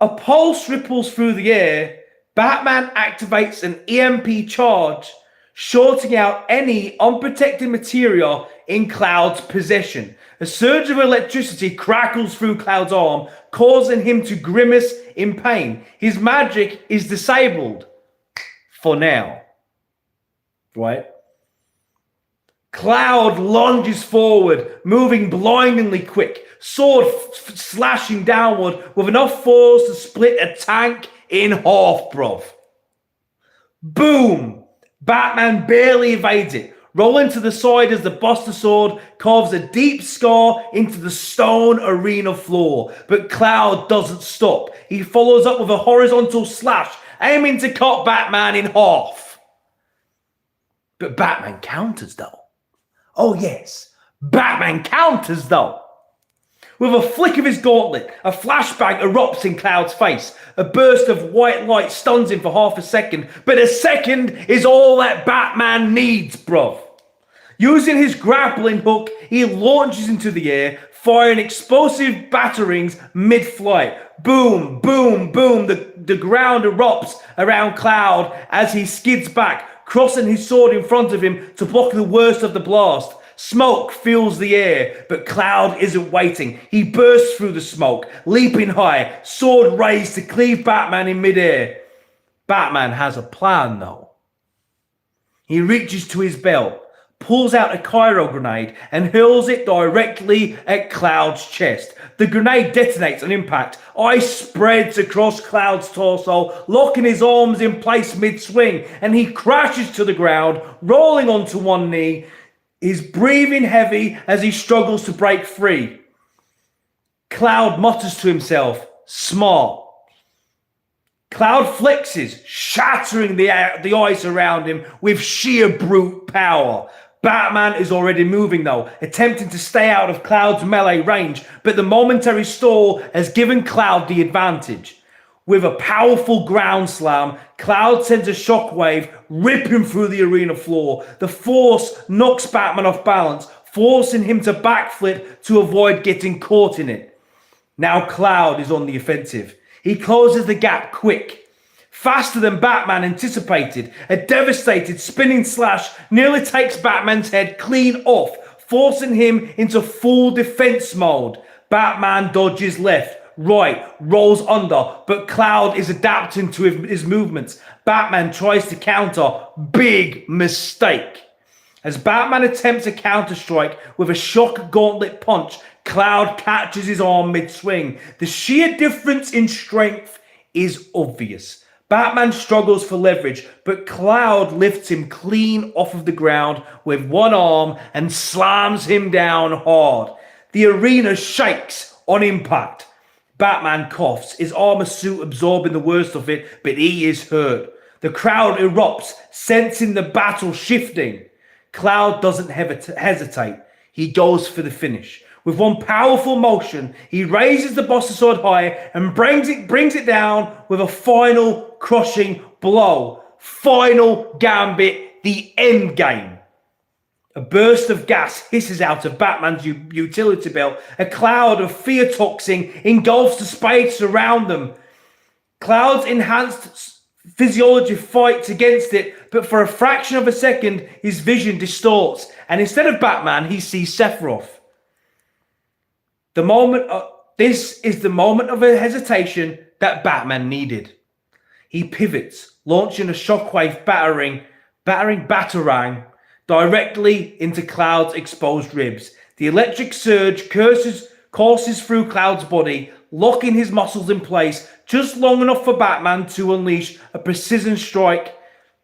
A pulse ripples through the air. Batman activates an EMP charge, shorting out any unprotected material in Cloud's possession. A surge of electricity crackles through Cloud's arm, causing him to grimace in pain. His magic is disabled for now. Right? Cloud lunges forward, moving blindingly quick, sword slashing downward with enough force to split a tank in half, bruv. Boom! Batman barely evades it, rolling to the side as the Buster Sword carves a deep scar into the stone arena floor. But Cloud doesn't stop. He follows up with a horizontal slash, aiming to cut Batman in half. But Batman counters, though. Oh yes, Batman counters, though. With a flick of his gauntlet, a flashbang erupts in Cloud's face. A burst of white light stuns him for half a second, but a second is all that Batman needs, bruv. Using his grappling hook, he launches into the air, firing explosive batterings mid-flight. Boom, boom, boom. The ground erupts around Cloud as he skids back, crossing his sword in front of him to block the worst of the blast. Smoke fills the air, but Cloud isn't waiting. He bursts through the smoke, leaping high, sword raised to cleave Batman in midair. Batman has a plan, though. He reaches to his belt, pulls out a Cairo grenade, and hurls it directly at Cloud's chest. The grenade detonates on impact. Ice spreads across Cloud's torso, locking his arms in place mid-swing, and he crashes to the ground, rolling onto one knee. He's breathing heavy as he struggles to break free. Cloud mutters to himself, smart. Cloud flexes, shattering the ice around him with sheer brute power. Batman is already moving though, attempting to stay out of Cloud's melee range, but the momentary stall has given Cloud the advantage. With a powerful ground slam, Cloud sends a shockwave ripping through the arena floor. The force knocks Batman off balance, forcing him to backflip to avoid getting caught in it. Now Cloud is on the offensive. He closes the gap quick, faster than Batman anticipated. A devastated spinning slash nearly takes Batman's head clean off, forcing him into full defense mode. Batman dodges left, right, rolls under, but Cloud is adapting to his movements. Batman tries to counter. Big mistake. As Batman attempts a counter-strike with a shock gauntlet punch, Cloud catches his arm mid-swing. The sheer difference in strength is obvious. Batman struggles for leverage, but Cloud lifts him clean off of the ground with one arm and slams him down hard. The arena shakes on impact. Batman coughs, his armor suit absorbing the worst of it, but he is hurt. The crowd erupts, sensing the battle shifting. Cloud doesn't hesitate. He goes for the finish. With one powerful motion, he raises the Buster Sword high and brings it down with a final crushing blow. Final gambit, the end game. A burst of gas hisses out of Batman's utility belt. A cloud of fear toxin engulfs the space around them. Cloud's enhanced physiology fights against it, but for a fraction of a second, his vision distorts, and instead of Batman, he sees Sephiroth. This is the moment of a hesitation that Batman needed. He pivots, launching a shockwave batarang directly into Cloud's exposed ribs. The electric surge courses through Cloud's body, locking his muscles in place just long enough for Batman to unleash a precision strike,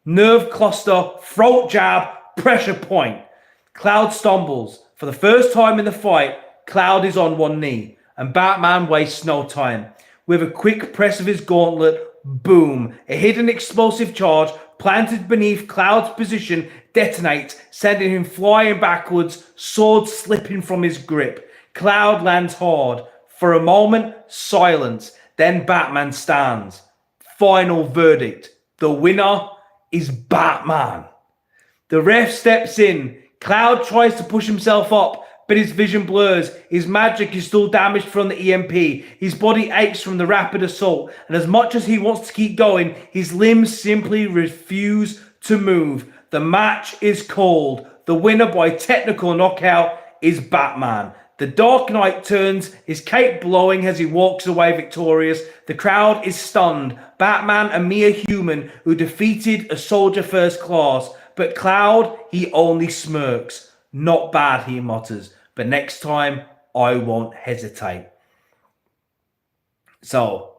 nerve cluster, throat jab, pressure point. Cloud stumbles. For the first time in the fight, Cloud is on one knee, and Batman wastes no time. With a quick press of his gauntlet, boom, a hidden explosive charge planted beneath Cloud's position detonates, sending him flying backwards, sword slipping from his grip. Cloud lands hard. For a moment, silence. Then Batman stands. Final verdict. The winner is Batman. The ref steps in. Cloud tries to push himself up, but his vision blurs. His magic is still damaged from the EMP. His body aches from the rapid assault, and as much as he wants to keep going, his limbs simply refuse to move. The match is called. The winner by technical knockout is Batman. The Dark Knight turns, his cape blowing as he walks away victorious. The crowd is stunned. Batman, a mere human who defeated a soldier first class. But Cloud, he only smirks. Not bad, he mutters. But next time, I won't hesitate. So,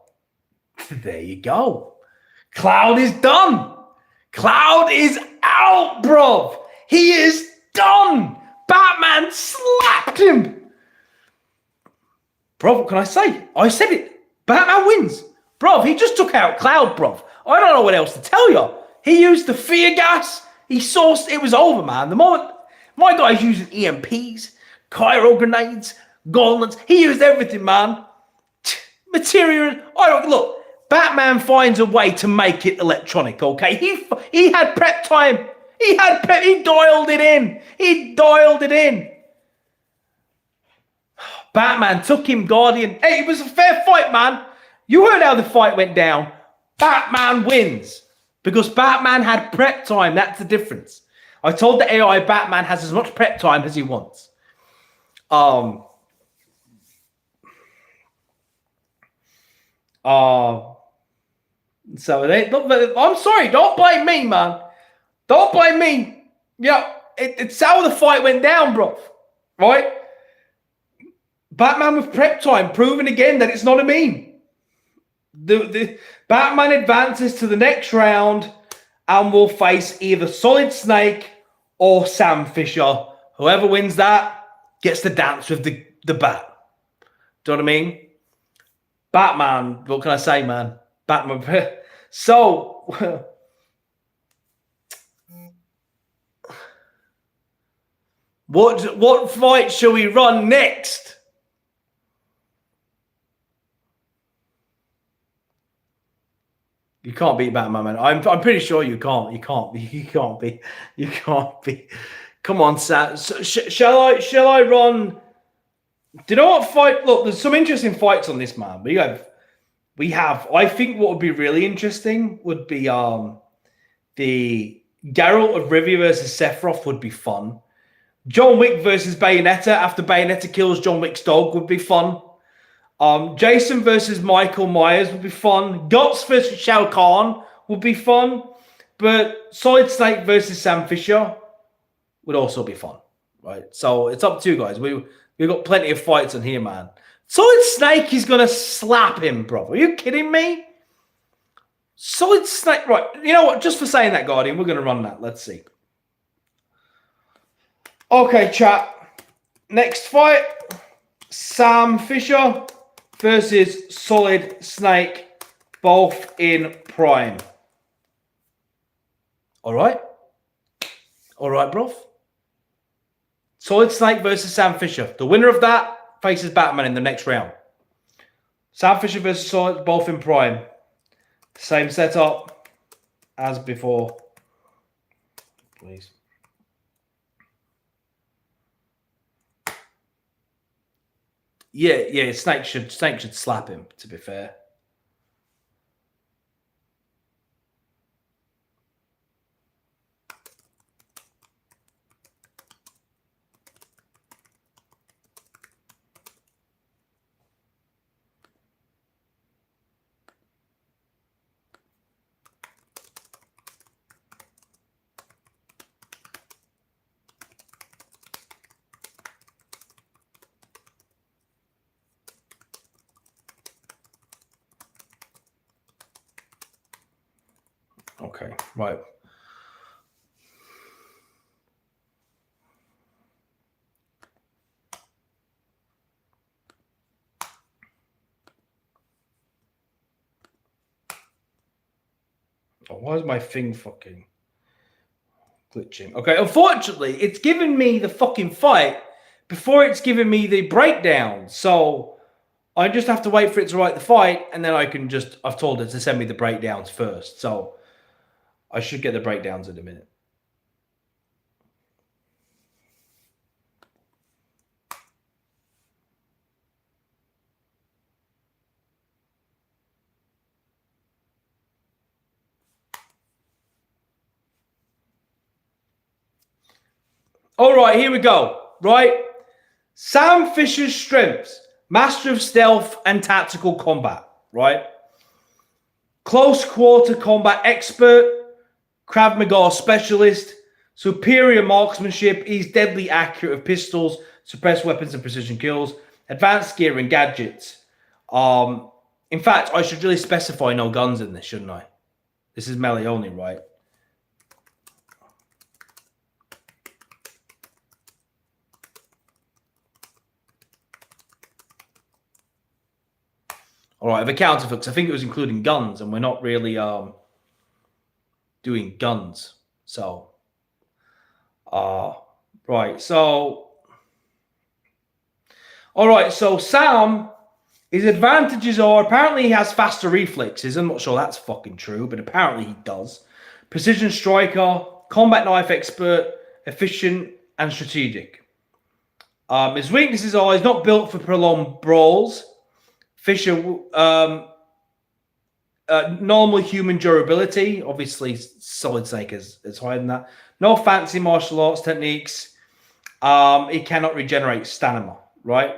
there you go. Cloud is done. Cloud is out, bruv. He is done. Batman slapped him. Bruv, what can I say? I said it. Batman wins. Bruv, he just took out Cloud, bruv. I don't know what else to tell you. He used the fear gas. He sourced. It was over, man. The moment my guy's using EMPs, Cairo grenades, gauntlets. He used everything, man. Material. I don't look. Batman finds a way to make it electronic. Okay, he had prep time. He had prep. He dialed it in. He dialed it in. Batman took him, Guardian. Hey, it was a fair fight, man. You heard how the fight went down. Batman wins because Batman had prep time. That's the difference. I told the AI Batman has as much prep time as he wants. So I'm sorry. Don't blame me, man. Don't blame me. Yeah, it's how the fight went down, bro. Right? Batman with prep time, proving again that it's not a meme. The Batman advances to the next round and will face either Solid Snake or Sam Fisher. Whoever wins that gets to dance with the bat. Do you know what I mean? Batman, what can I say, man? Batman. So, what fight shall we run next? You can't beat Batman, man. I'm pretty sure you can't. You can't be. Come on, Sam. So, shall I run? Do you know what fight? Look, there's some interesting fights on this, man. We have. I think what would be really interesting would be the Geralt of Rivia versus Sephiroth would be fun. John Wick versus Bayonetta after Bayonetta kills John Wick's dog would be fun. Jason versus Michael Myers would be fun. Guts versus Shao Kahn would be fun. But Solid Snake versus Sam Fisher would also be fun, right? So it's up to you guys. We've got plenty of fights on here, man. Solid Snake is going to slap him, bro. Are you kidding me? Solid Snake. Right. You know what? Just for saying that, Guardian, we're going to run that. Let's see. Okay, chat. Next fight. Sam Fisher versus Solid Snake. Both in prime. All right. All right, bro. Solid Snake versus Sam Fisher. The winner of that faces Batman in the next round. Sam Fisher versus Solid, both in prime. Same setup as before. Please. Yeah. Snake should slap him, to be fair. Okay, right. Oh, why is my thing fucking glitching? Okay, unfortunately, it's giving me the fucking fight before it's giving me the breakdown. So I just have to wait for it to write the fight, and then I can just, I've told it to send me the breakdowns first. So I should get the breakdowns in a minute. All right, here we go. Right. Sam Fisher's strengths: master of stealth and tactical combat. Right. Close quarter combat expert, Krav Maga specialist, Superior marksmanship. He's deadly accurate with pistols, suppressed weapons, and precision kills. Advanced gear and gadgets. In fact, I should really specify no guns in this, shouldn't I? This is melee only, right? All right, I've accounted for because I think it was including guns, and we're not really doing guns. So, right. So, all right. So Sam, his advantages are apparently he has faster reflexes. I'm not sure that's fucking true, but apparently he does. Precision striker, combat knife expert, efficient, and strategic. His weaknesses are he's not built for prolonged brawls. Fisher, normal human durability. Obviously, Solid Snake is higher than that. No fancy martial arts techniques. He cannot regenerate stamina, right?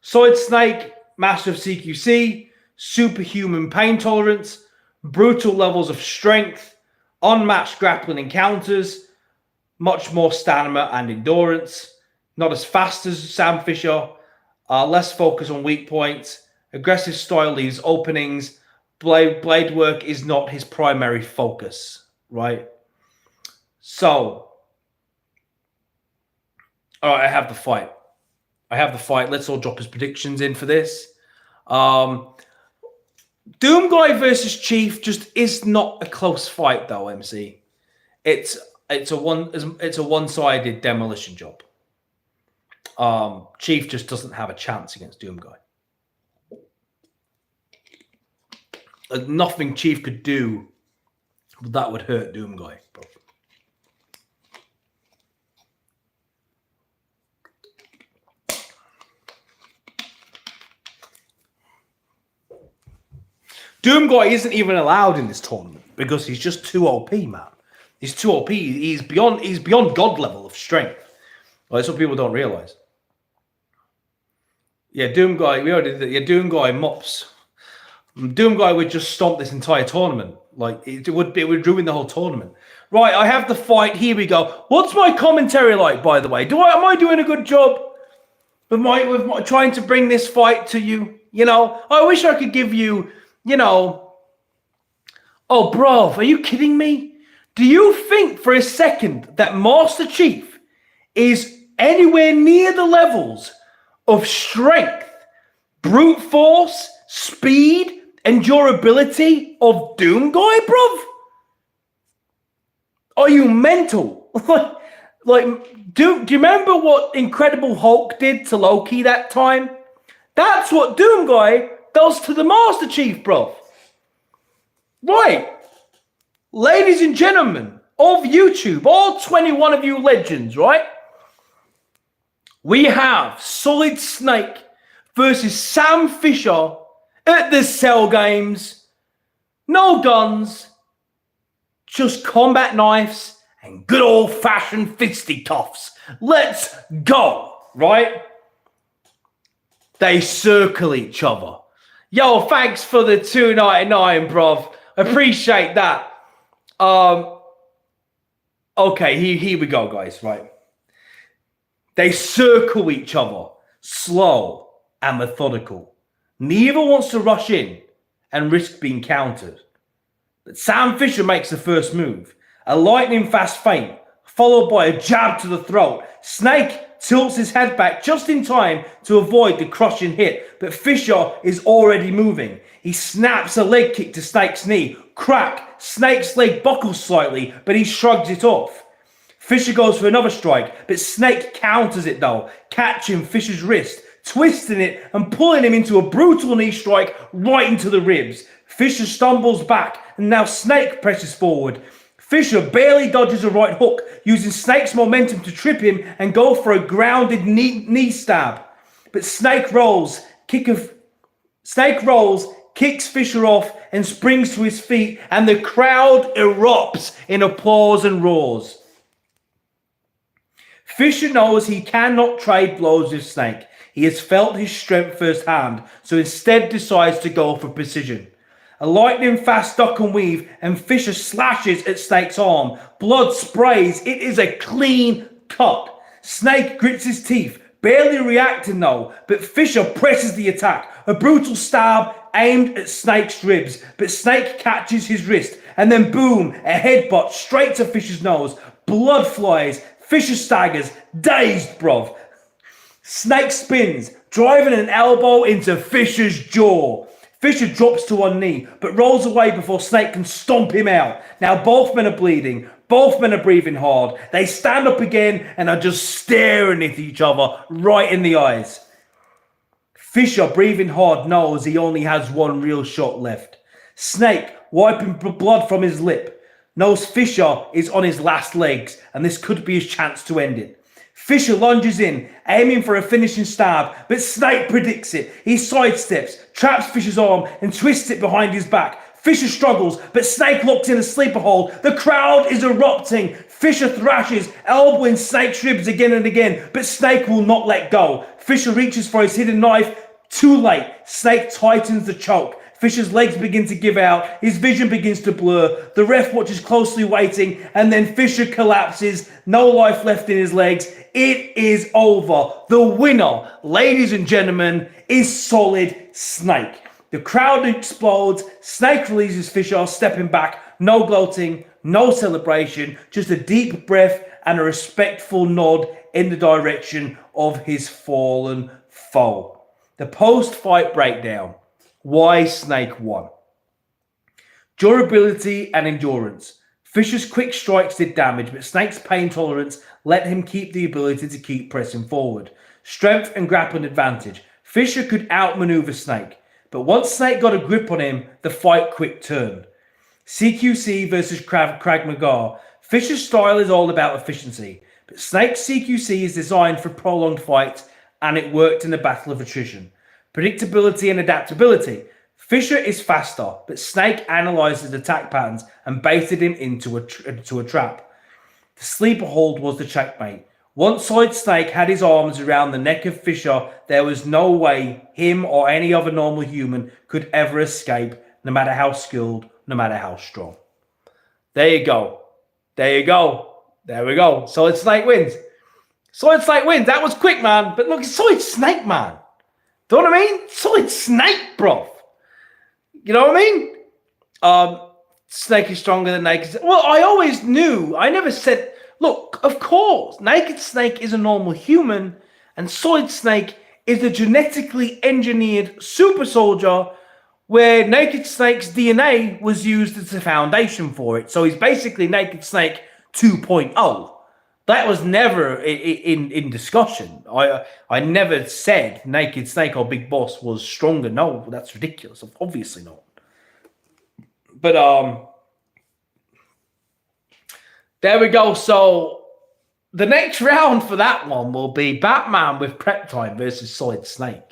Solid Snake, master of CQC, superhuman pain tolerance, brutal levels of strength, unmatched grappling encounters, much more stamina and endurance. Not as fast as Sam Fisher. Less focus on weak points. Aggressive style leaves openings. Blade work is not his primary focus, right? So, all right, I have the fight. Let's all drop his predictions in for this. Doom Guy versus Chief just is not a close fight, though, MC. It's a one-sided demolition job. Chief just doesn't have a chance against Doom Guy. Nothing Chief could do that would hurt Doom Guy, bro. Doom Guy isn't even allowed in this tournament because he's just too OP, man. He's too OP. He's beyond God level of strength. Well, that's what people don't realize. Yeah, Doom Guy. We already did that. Yeah, Doom Guy mops. Doom Guy would just stomp this entire tournament. Like it would ruin the whole tournament. Right, I have the fight. Here we go. What's my commentary like, by the way? Am I doing a good job with my trying to bring this fight to you? You know, I wish I could give you, you know. Oh, bro, are you kidding me? Do you think for a second that Master Chief is anywhere near the levels of strength, brute force, speed, and durability of Doom Guy, bruv? Are you mental? Do you remember what Incredible Hulk did to Loki that time? That's what Doom Guy does to the Master Chief, bruv. Right. Ladies and gentlemen of YouTube, all 21 of you legends, right? We have Solid Snake versus Sam Fisher at the Cell Games. No guns, just combat knives and good old-fashioned fisticuffs. Let's go, right? They circle each other. Yo, thanks for the $2.99, bruv. Appreciate that. Okay, here we go, guys, right? They circle each other, slow and methodical. Neither wants to rush in and risk being countered. But Sam Fisher makes the first move. A lightning-fast feint, followed by a jab to the throat. Snake tilts his head back just in time to avoid the crushing hit, but Fisher is already moving. He snaps a leg kick to Snake's knee. Crack! Snake's leg buckles slightly, but he shrugs it off. Fisher goes for another strike, but Snake counters it though, catching Fisher's wrist, twisting it and pulling him into a brutal knee strike right into the ribs. Fisher stumbles back, and now Snake presses forward. Fisher barely dodges a right hook, using Snake's momentum to trip him and go for a grounded knee stab. But Snake rolls, kicks Fisher off, and springs to his feet, and the crowd erupts in applause and roars. Fisher knows he cannot trade blows with Snake. He has felt his strength firsthand, so instead decides to go for precision. A lightning-fast duck and weave, and Fisher slashes at Snake's arm. Blood sprays. It is a clean cut. Snake grits his teeth, barely reacting though, but Fisher presses the attack. A brutal stab aimed at Snake's ribs, but Snake catches his wrist, and then boom, a headbutt straight to Fisher's nose. Blood flies. Fisher staggers, dazed, bruv. Snake spins, driving an elbow into Fisher's jaw. Fisher drops to one knee, but rolls away before Snake can stomp him out. Now both men are bleeding. Both men are breathing hard. They stand up again and are just staring at each other right in the eyes. Fisher, breathing hard, knows he only has one real shot left. Snake, wiping blood from his lip, knows Fisher is on his last legs and this could be his chance to end it. Fisher lunges in, aiming for a finishing stab, but Snake predicts it. He sidesteps, traps Fisher's arm and twists it behind his back. Fisher struggles, but Snake locks in a sleeper hold. The crowd is erupting. Fisher thrashes, elbowing Snake's ribs again and again, but Snake will not let go. Fisher reaches for his hidden knife. Too late. Snake tightens the choke. Fisher's legs begin to give out. His vision begins to blur. The ref watches closely waiting, and then Fisher collapses. No life left in his legs. It is over. The winner, ladies and gentlemen, is Solid Snake. The crowd explodes. Snake releases Fisher, stepping back. No gloating, no celebration, just a deep breath and a respectful nod in the direction of his fallen foe. The post-fight breakdown. Why Snake won. Durability and endurance. Fisher's quick strikes did damage, but Snake's pain tolerance let him keep the ability to keep pressing forward. Strength and grappling advantage. Fisher could outmaneuver Snake, but once Snake got a grip on him, the fight quick turned. CQC versus Krav Maga. Fisher's style is all about efficiency, but Snake's CQC is designed for prolonged fights, and it worked in the battle of attrition. Predictability and adaptability. Fisher is faster, but Snake analyzed his attack patterns and baited him into a trap. The sleeper hold was the checkmate. Once Solid Snake had his arms around the neck of Fisher, there was no way him or any other normal human could ever escape, no matter how skilled, no matter how strong. There you go. There you go. There we go. Solid Snake wins. Solid Snake wins. That was quick, man. But look, it's Solid Snake, man. Do you know what I mean? Solid Snake, bro. You know what I mean? Snake is stronger than Naked. Well, I always knew. I never said... Look, of course, Naked Snake is a normal human, and Solid Snake is a genetically engineered super soldier where Naked Snake's DNA was used as the foundation for it. So he's basically Naked Snake 2.0. That was never in discussion. I never said Naked Snake or Big Boss was stronger. No, that's ridiculous. Obviously not. But there we go. So the next round for that one will be Batman with Prep Time versus Solid Snake.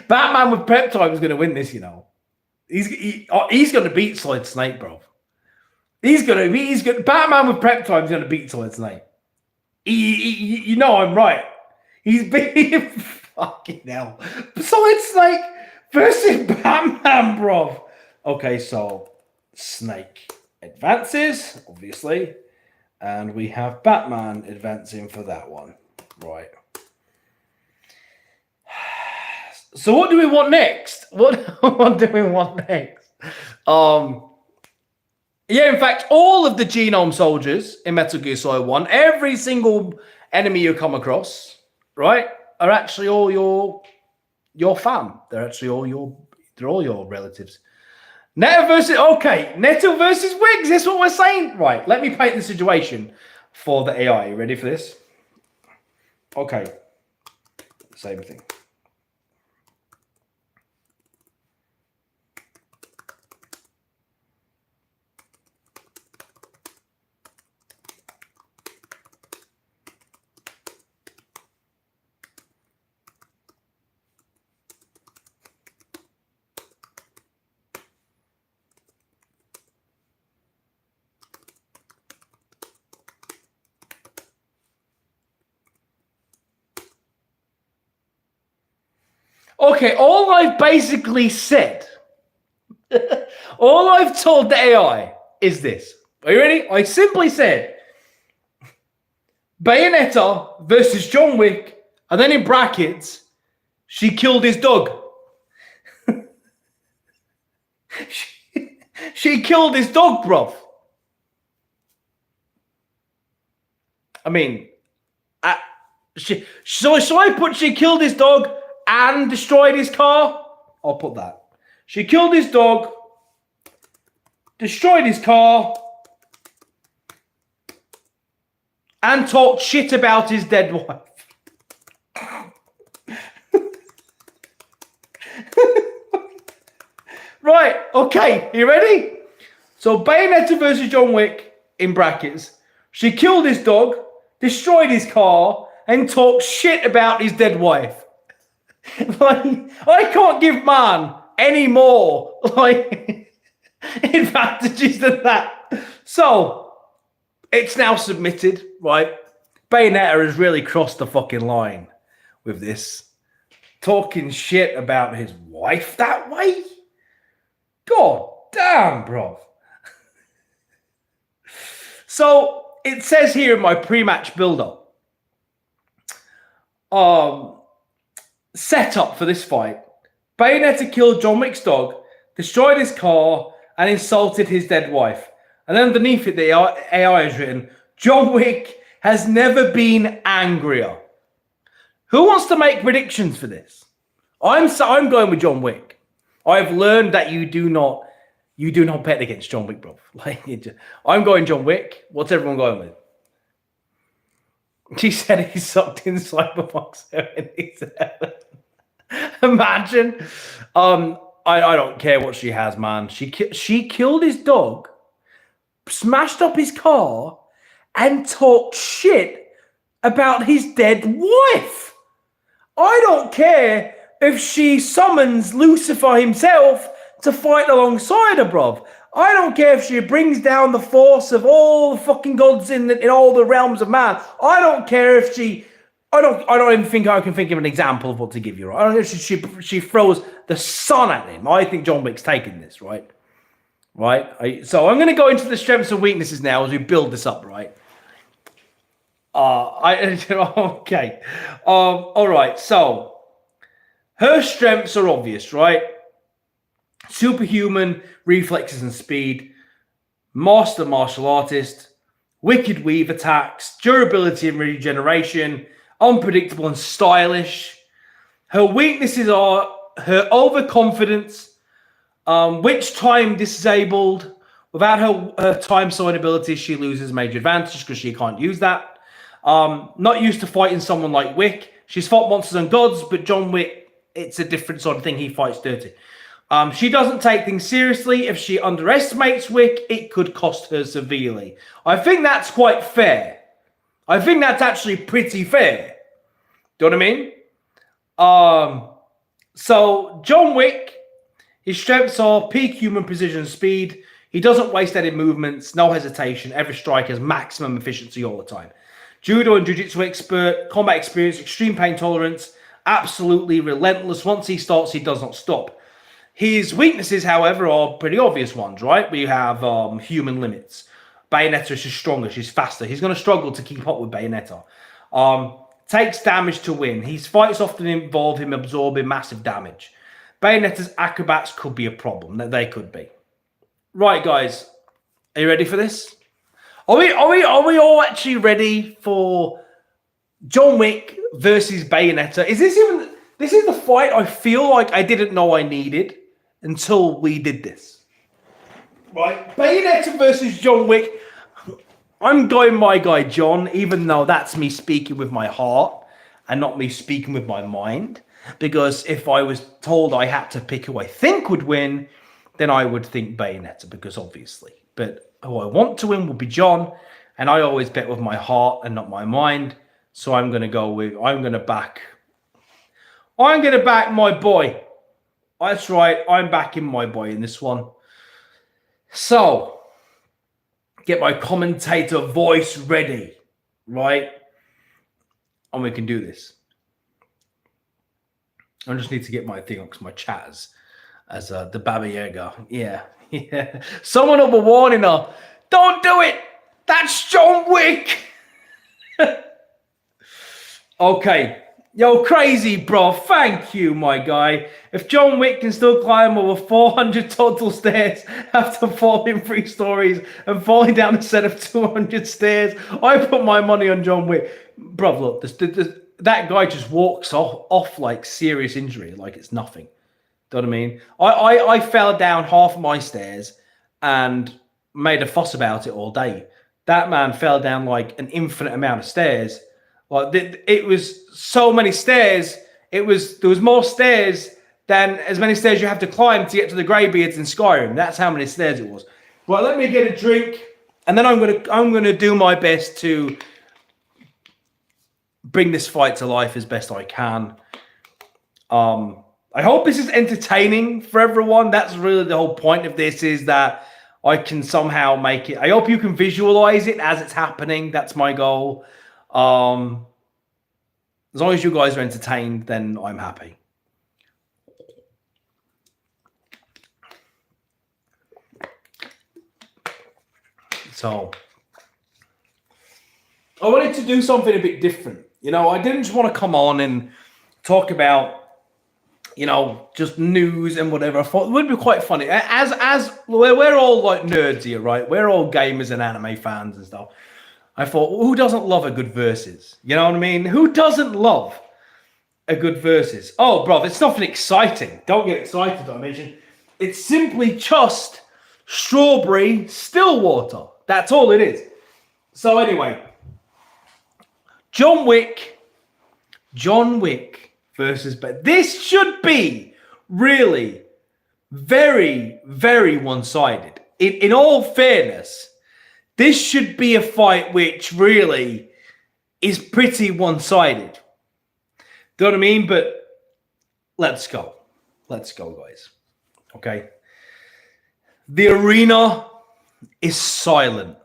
Batman with Prep Time is going to win this, you know. He's going to beat Solid Snake, bro. Batman with Prep Time is going to beat Solid Snake. You know I'm right. He's beating fucking hell. Solid Snake versus Batman, bro. Okay, so Snake advances, obviously. And we have Batman advancing for that one. Right. So what do we want next? What do we want next? Yeah, in fact, all of the genome soldiers in Metal Gear Solid 1, every single enemy you come across, right, are actually all your fam. They're actually all your relatives. Neto versus Wiggs. That's what we're saying. Right, let me paint the situation for the AI. You ready for this? Okay. Same thing. Okay, all I've basically said, all I've told the AI is this. Are you ready? I simply said Bayonetta versus John Wick, and then in brackets, she killed his dog. she killed his dog, bruv. I mean, so I put she killed his dog and destroyed his car? I'll put that. She killed his dog, destroyed his car, and talked shit about his dead wife. Right, okay, you ready? So Bayonetta versus John Wick, in brackets. She killed his dog, destroyed his car, and talked shit about his dead wife. Like, I can't give man any more like advantages than that. So it's now submitted, right? Bayonetta has really crossed the fucking line with this. Talking shit about his wife that way? God damn, bro. So it says here in my pre-match build-up, setup for this fight. Bayonetta killed John Wick's dog, destroyed his car, and insulted his dead wife. And then underneath it, the AI is written, John Wick has never been angrier. Who wants to make predictions for this? I'm going with John Wick. I've learned that you do not bet against John Wick, bro. Like, I'm going John Wick. What's everyone going with? She said he sucked in Cyberpunk 77. Imagine. I don't care what she has, man. She killed his dog, smashed up his car, and talked shit about his dead wife. I don't care if she summons Lucifer himself to fight alongside her, bruv. I don't care if she brings down the force of all the fucking gods in all the realms of man. I don't care if she... I don't even think I can think of an example of what to give you, right? I don't know if she throws the sun at him. I think John Wick's taking this, right? So I'm going to go into the strengths and weaknesses now as we build this up, right? Okay. All right, so her strengths are obvious, right? Superhuman reflexes and speed, master martial artist, wicked weave attacks, durability and regeneration, unpredictable and stylish. Her weaknesses are her overconfidence, which time disabled. Without her time sign ability, she loses major advantage because she can't use that. Not used to fighting someone like Wick. She's fought monsters and gods, but John Wick, it's a different sort of thing. He fights dirty. She doesn't take things seriously. If she underestimates Wick, it could cost her severely. I think that's quite fair. I think that's actually pretty fair. Do you know what I mean? So John Wick, his strengths are peak human precision and speed. He doesn't waste any movements, no hesitation. Every strike has maximum efficiency all the time. Judo and jiu-jitsu expert, combat experience, extreme pain tolerance, absolutely relentless. Once he starts, he does not stop. His weaknesses, however, are pretty obvious ones, right? We have human limits. Bayonetta is just stronger. She's faster. He's going to struggle to keep up with Bayonetta. Takes damage to win. His fights often involve him absorbing massive damage. Bayonetta's acrobats could be a problem. They could be. Right, guys. Are you ready for this? Are we all actually ready for John Wick versus Bayonetta? Is this even... This is the fight I feel like I didn't know I needed until we did this. Right? Bayonetta versus John Wick. I'm going my guy John, even though that's me speaking with my heart and not me speaking with my mind. Because if I was told I had to pick who I think would win, then I would think Bayonetta, because obviously. But who I want to win would be John, and I always bet with my heart and not my mind. So I'm going to back my boy. That's right, I'm backing my boy in this one. So, get my commentator voice ready, right? And we can do this. I just need to get my thing on because my chat as the Baba Yaga. Yeah, yeah. Someone will be warning her. Don't do it. That's John Wick. Okay. Yo, crazy, bro. Thank you, my guy. If John Wick can still climb over 400 total stairs after falling 3 stories and falling down a set of 200 stairs, I put my money on John Wick. Bro, look, that guy just walks off like serious injury, like it's nothing. Do you know what I mean? I fell down half my stairs and made a fuss about it all day. That man fell down like an infinite amount of stairs. Like it was so many stairs. There was more stairs than as many stairs you have to climb to get to the Greybeards in Skyrim. That's how many stairs it was. Well, let me get a drink, and then I'm gonna do my best to bring this fight to life as best I can. I hope this is entertaining for everyone. That's really the whole point of this, is that I can somehow make it. I hope you can visualize it as it's happening. That's my goal. As long as you guys are entertained, then I'm happy. So I wanted to do something a bit different. You know, I didn't just want to come on and talk about, you know, just news and whatever. I thought it would be quite funny. As we're all like nerds here, right? We're all gamers and anime fans and stuff. I thought, well, who doesn't love a good versus? You know what I mean? Who doesn't love a good versus? Oh, bro, it's nothing exciting. Don't get excited, I mentioned. It's simply just strawberry Stillwater. That's all it is. So anyway, John Wick versus, but this should be really very, very one-sided. In all fairness, this should be a fight which really is pretty one-sided. Do you know what I mean? But let's go. Let's go, guys. Okay. The arena is silent.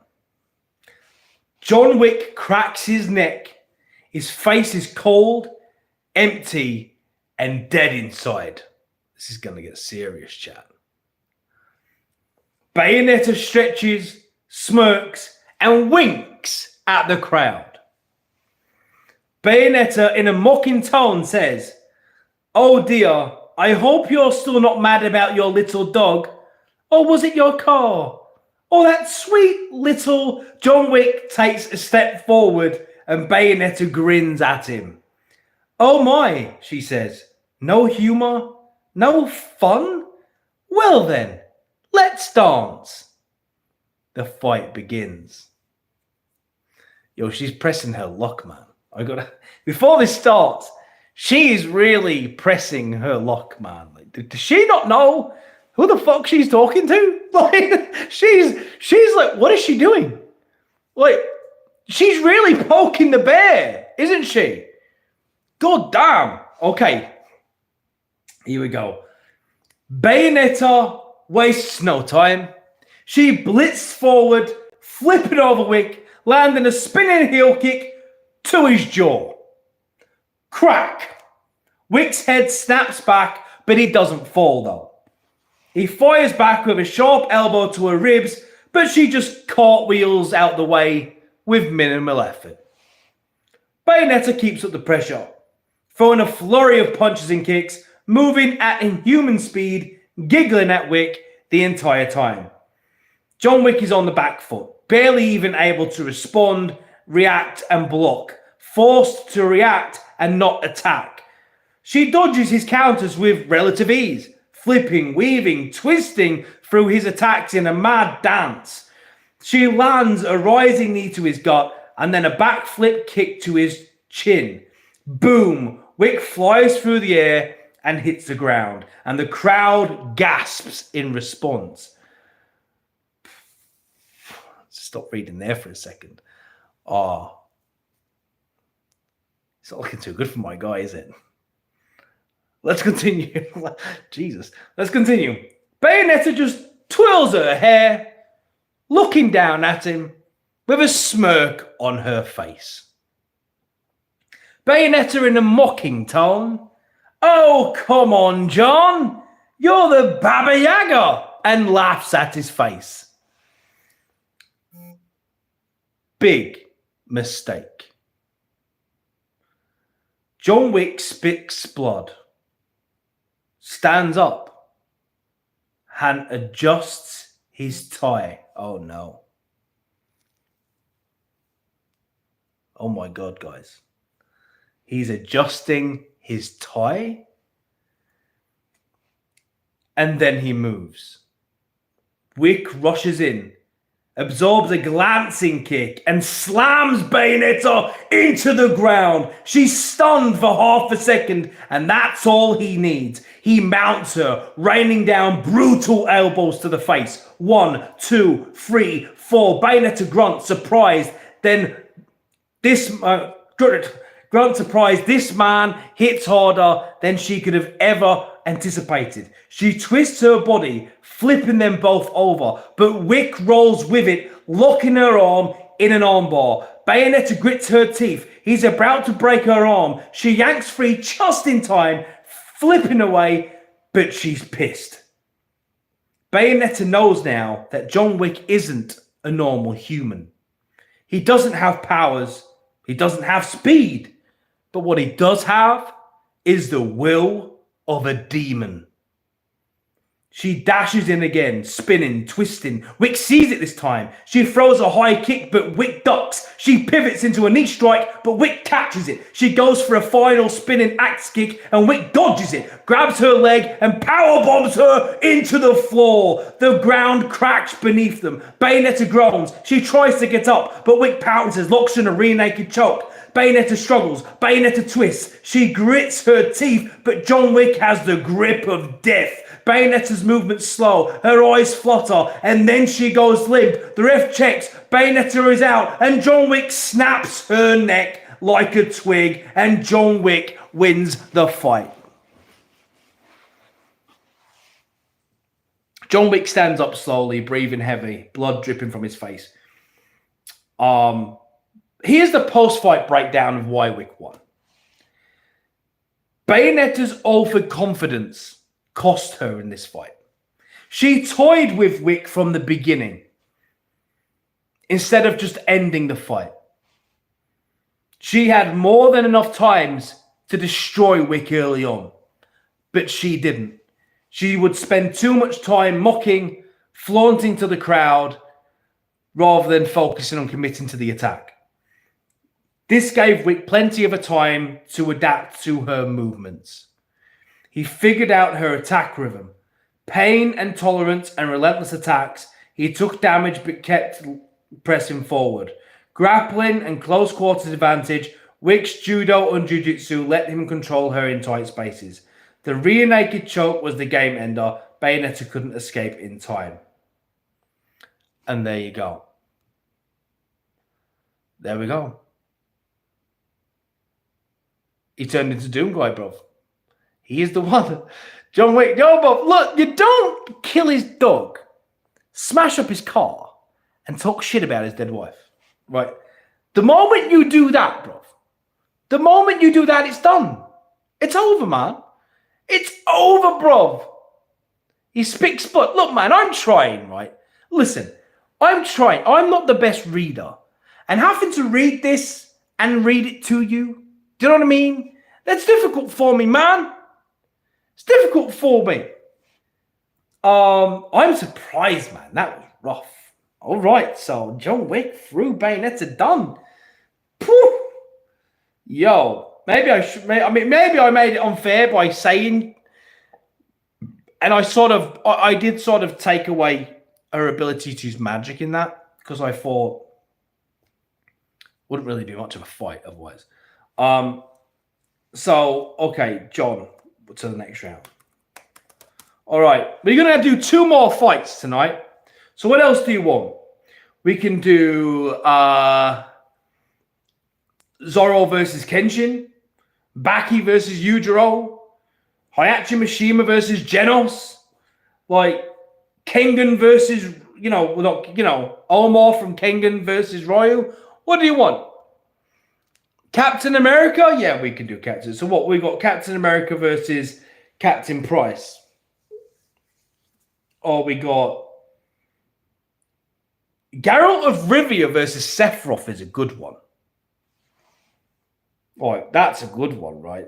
John Wick cracks his neck. His face is cold, empty, and dead inside. This is going to get serious, chat. Bayonetta stretches, smirks, and winks at the crowd. Bayonetta, in a mocking tone, says, "Oh dear, I hope you're still not mad about your little dog. Or was it your car? Oh, that sweet little..." John Wick takes a step forward and Bayonetta grins at him. "Oh my," she says. "No humor? No fun? Well then, let's dance." The fight begins. Yo, she's pressing her luck, man. Before this starts, she is really pressing her luck, man. Like, does she not know who the fuck she's talking to? Like, she's like, what is she doing? Like, she's really poking the bear, isn't she? God damn. Okay. Here we go. Bayonetta wastes no time. She blitzed forward, flipping over Wick, landing a spinning heel kick to his jaw. Crack. Wick's head snaps back, but he doesn't fall though. He fires back with a sharp elbow to her ribs, but she just cartwheels out the way with minimal effort. Bayonetta keeps up the pressure, throwing a flurry of punches and kicks, moving at inhuman speed, giggling at Wick the entire time. John Wick is on the back foot, barely even able to respond, react, and block, forced to react and not attack. She dodges his counters with relative ease, flipping, weaving, twisting through his attacks in a mad dance. She lands a rising knee to his gut and then a backflip kick to his chin. Boom! Wick flies through the air and hits the ground, and the crowd gasps in response. Stop reading there for a second. Oh, it's not looking too good for my guy, is it? Let's continue. Jesus. Let's continue. Bayonetta just twirls her hair, looking down at him with a smirk on her face. Bayonetta in a mocking tone. Oh, come on, John. You're the Baba Yaga. And laughs at his face. Big mistake. John Wick spits blood, stands up, and adjusts his tie. Oh no. Oh my God, guys. He's adjusting his tie, and then he moves. Wick rushes in, absorbs a glancing kick, and slams Bayonetta into the ground. She's stunned for half a second, and that's all he needs. He mounts her, raining down brutal elbows to the face. 1, 2, 3, 4. Bayonetta grunts, surprised. Then Grunt surprised. This man hits harder than she could have ever anticipated. She twists her body, flipping them both over, but Wick rolls with it, locking her arm in an armbar. Bayonetta grits her teeth. He's about to break her arm. She yanks free just in time, flipping away, but she's pissed. Bayonetta knows now that John Wick isn't a normal human. He doesn't have powers. He doesn't have speed. But what he does have is the will of a demon. She dashes in again, spinning, twisting. Wick sees it this time. She throws a high kick, but Wick ducks. She pivots into a knee strike, but Wick catches it. She goes for a final spinning axe kick, and Wick dodges it, grabs her leg, and powerbombs her into the floor. The ground cracks beneath them. Bayonetta groans. She tries to get up, but Wick pounces, locks her in a rear naked choke. Bayonetta struggles. Bayonetta twists. She grits her teeth, but John Wick has the grip of death. Bayonetta's movements slow, her eyes flutter, and then she goes limp. The ref checks, Bayonetta is out, and John Wick snaps her neck like a twig, and John Wick wins the fight. John Wick stands up slowly, breathing heavy, blood dripping from his face. Here's the post-fight breakdown of why Wick won. Bayonetta's overconfidence cost her in this fight. She toyed with Wick from the beginning instead of just ending the fight. She had more than enough times to destroy Wick early on, but she didn't. She would spend too much time mocking, flaunting to the crowd, rather than focusing on committing to the attack. This gave Wick plenty of a time to adapt to her movements. He figured out her attack rhythm. Pain and tolerance and relentless attacks. He took damage but kept pressing forward. Grappling and close quarters advantage. Wick's judo and jiu-jitsu let him control her in tight spaces. The rear naked choke was the game ender. Bayonetta couldn't escape in time. And there you go. There we go. He turned into Doom Guy, bro. He is the one. John Wick, yo, but look, you don't kill his dog, smash up his car, and talk shit about his dead wife. Right? The moment you do that, bro, the moment you do that, it's done. It's over, man. It's over, bro. He speaks, but look, man, I'm trying, right? Listen, I'm trying. I'm not the best reader. And having to read this and read it to you, do you know what I mean? That's difficult for me, man. It's difficult for me. I'm surprised, man. That was rough. All right, so John Wick through Bayonetta done. Poof. Yo, maybe I should. Maybe I made it unfair by saying, and I did sort of take away her ability to use magic in that because I thought wouldn't really be much of a fight otherwise. So, okay, John, to the next round. All right, we're going to do 2 more fights tonight. So what else do you want? We can do Zoro versus Kenshin, Baki versus Yujiro, Hayachi Mishima versus Genos, like Kengan versus, Omar from Kengan versus Ryu. What do you want? Captain America? Yeah, we can do Captain. So what? We got Captain America versus Captain Price. Or we got Geralt of Rivia versus Sephiroth is a good one. Right, that's a good one, right?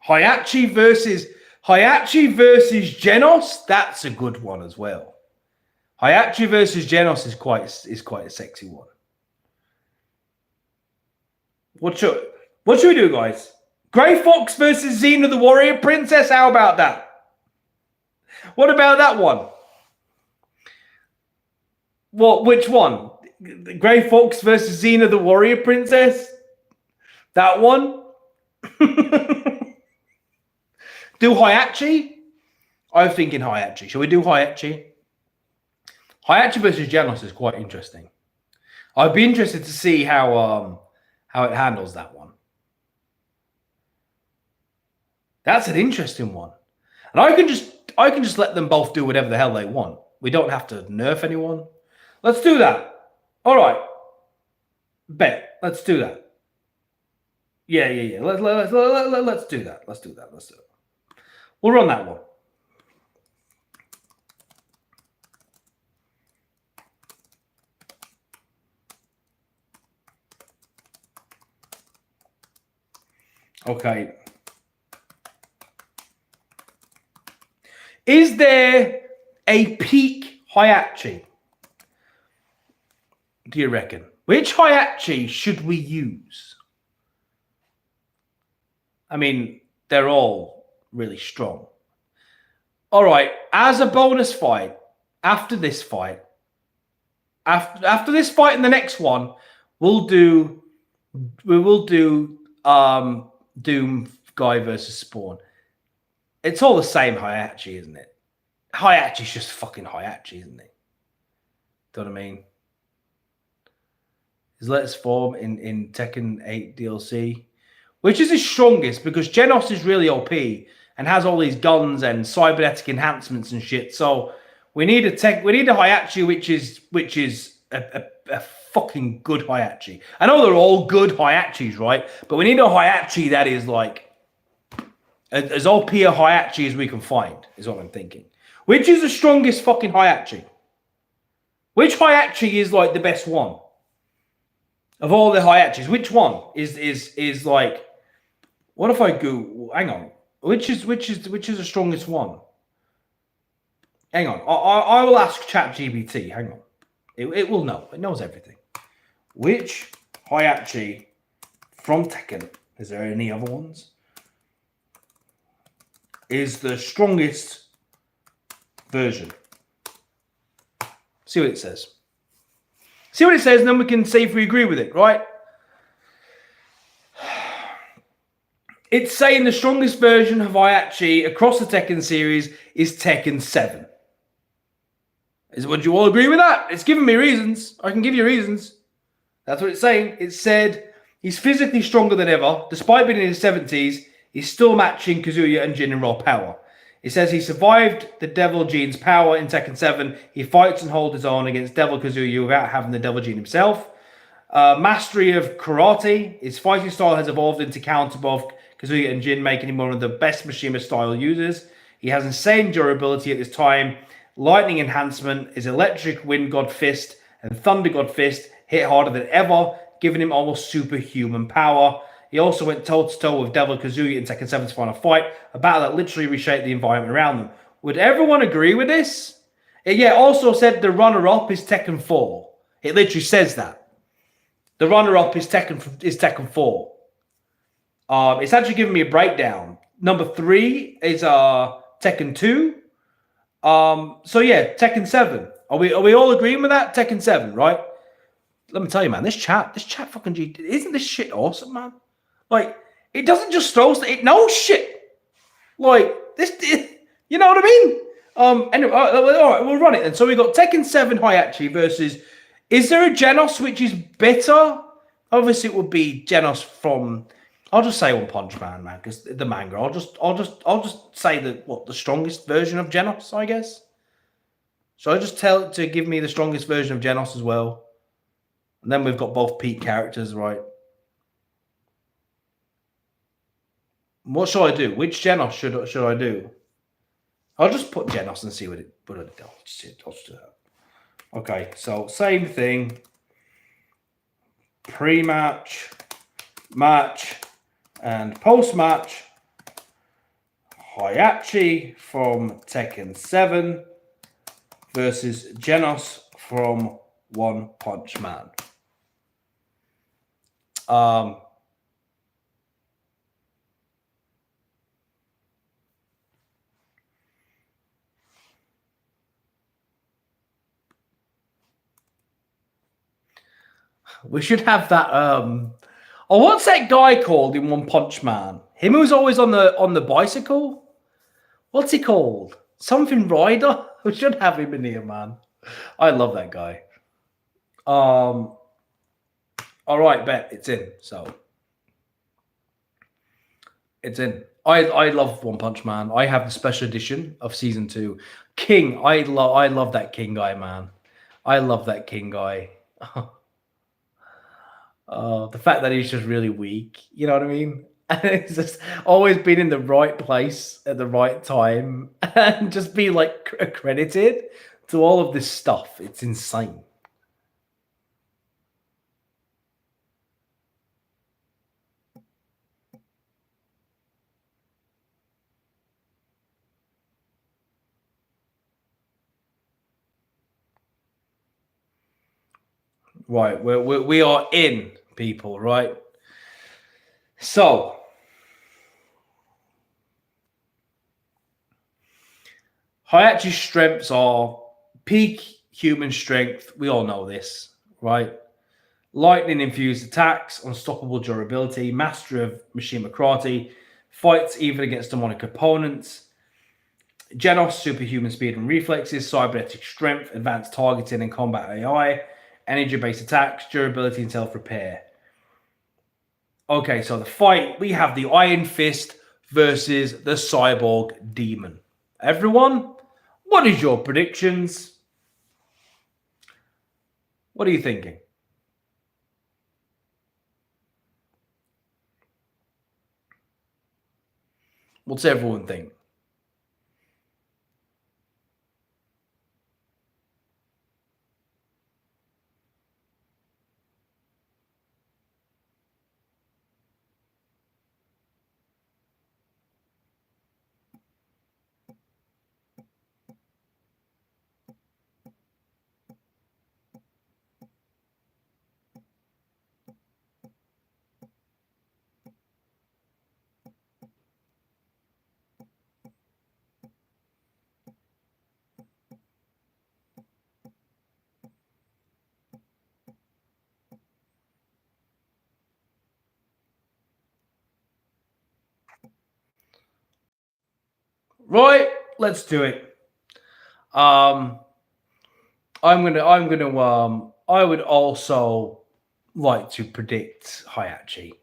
Hayachi versus Genos, that's a good one as well. Hayachi versus Genos is quite a sexy one. What should we do, guys? Grey Fox versus Xena the Warrior Princess? How about that? What about that one? What? Which one? Grey Fox versus Xena the Warrior Princess? That one? Do Hayachi? I'm thinking Hayachi. Shall we do Hayachi? Hayachi versus Genos is quite interesting. I'd be interested to see how it handles that one. That's an interesting one. And I can just let them both do whatever the hell they want. We don't have to nerf anyone. Let's do that. All right. Bet. Let's do that. Yeah. Let's do that. Let's do that. We'll run that one. Okay. Is there a peak Hayachi? Do you reckon? Which Hayachi should we use? I mean, they're all really strong. All right, as a bonus fight, after this fight, after this fight and the next one, we will do Doom Guy versus Spawn. It's all the same Hayachi, isn't it? Hayachi's just fucking Hayachi, isn't it? Do you know what I mean? His latest form in Tekken 8 DLC, which is his strongest because Genos is really OP and has all these guns and cybernetic enhancements and shit. So we need a Hayachi which is a fucking good Hayachi. I know they're all good Hayachis, right? But we need a Hayachi that is like as OP a Hayachi as we can find, is what I'm thinking. Which is the strongest fucking Hayachi? Which Hayachi is like the best one? Of all the Hayachis, which one is like? What if I go? Hang on, which is the strongest one? Hang on, I will ask ChatGPT. Hang on, it will know. It knows everything. Which Hayachi from Tekken? Is there any other ones? Is the strongest version? See what it says. See what it says, and then we can see if we agree with it, right? It's saying the strongest version of Hayachi across the Tekken series is Tekken 7. Would you all agree with that? It's giving me reasons. I can give you reasons. That's what it's saying. It said he's physically stronger than ever. Despite being in his 70s, he's still matching Kazuya and Jin in raw power. It says he survived the Devil Gene's power in Tekken 7. He fights and holds his own against Devil Kazuya without having the Devil Gene himself. Mastery of karate. His fighting style has evolved into counter both Kazuya and Jin, making him one of the best Mishima style users. He has insane durability at this time. Lightning enhancement. His electric wind god fist and thunder god fist hit harder than ever, giving him almost superhuman power. He also went toe-to-toe with Devil Kazuya in Tekken 7's final fight, a battle that literally reshaped the environment around them. Would everyone agree with this? It also said the runner-up is Tekken 4. It literally says that. The runner-up is Tekken 4. It's actually giving me a breakdown. Number 3 is Tekken 2. So yeah, Tekken 7. Are we all agreeing with that? Tekken 7, right? Let me tell you, man, this chat fucking G, isn't this shit awesome, man? Like, it doesn't just throw, it knows shit. Like, this, you know what I mean? Anyway, all right, we'll run it then. So we got Tekken 7 Hayachi versus, is there a Genos which is better? Obviously, it would be Genos from, I'll just say One Punch Man, because the manga. I'll just say the strongest version of Genos, I guess. So I just tell it to give me the strongest version of Genos as well. And then we've got both peak characters, right? What shall I do? Which Genos should I do? I'll just put Genos and see what it does. I'll just do that. Okay, so same thing. Pre-match, match, and post-match. Hayachi from Tekken 7 versus Genos from One Punch Man. We should have that. Oh, what's that guy called in One Punch Man? Him who's always on the bicycle. What's he called? Something Rider. We should have him in here, man. I love that guy. All right, bet it's in. So it's in. I love One Punch Man. I have the special edition of season 2. King. I love that King guy, man. I love that King guy. The fact that he's just really weak, you know what I mean? And he's just always been in the right place at the right time and just be like accredited to all of this stuff. It's insane. Right, we are in, people, right? So, Hayachi's strengths are peak human strength. We all know this, right? Lightning-infused attacks, unstoppable durability, mastery of Mishima Karate, fights even against demonic opponents, Genos, superhuman speed and reflexes, cybernetic strength, advanced targeting and combat AI, energy-based attacks, durability and self-repair. Okay, so the fight, we have the Iron Fist versus the Cyborg Demon. Everyone, what is your predictions? What are you thinking? What's everyone think? Right, let's do it. I would also like to predict Hayachi.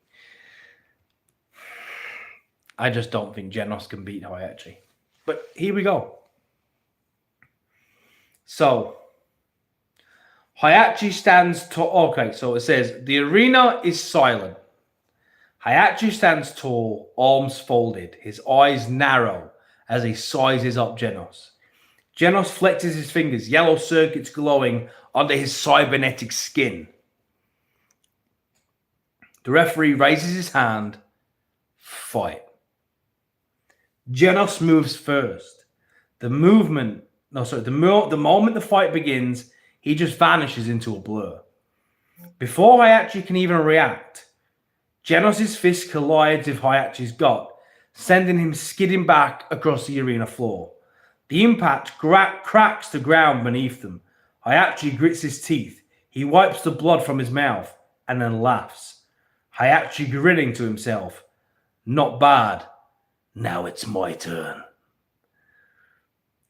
I just don't think Genos can beat Hayachi. But here we go. So, Hayachi stands tall. Okay, so it says, the arena is silent. Hayachi stands tall, arms folded, his eyes narrow as he sizes up Genos. Genos flexes his fingers, yellow circuits glowing under his cybernetic skin. The referee raises his hand. Fight. Genos moves first. The moment the fight begins, he just vanishes into a blur. Before Hayachi can even react, Genos' fist collides with Hayachi's gut, sending him skidding back across the arena floor. The impact cracks the ground beneath them. Hayachi grits his teeth. He wipes the blood from his mouth and then laughs. Hayachi grinning to himself. Not bad. Now it's my turn.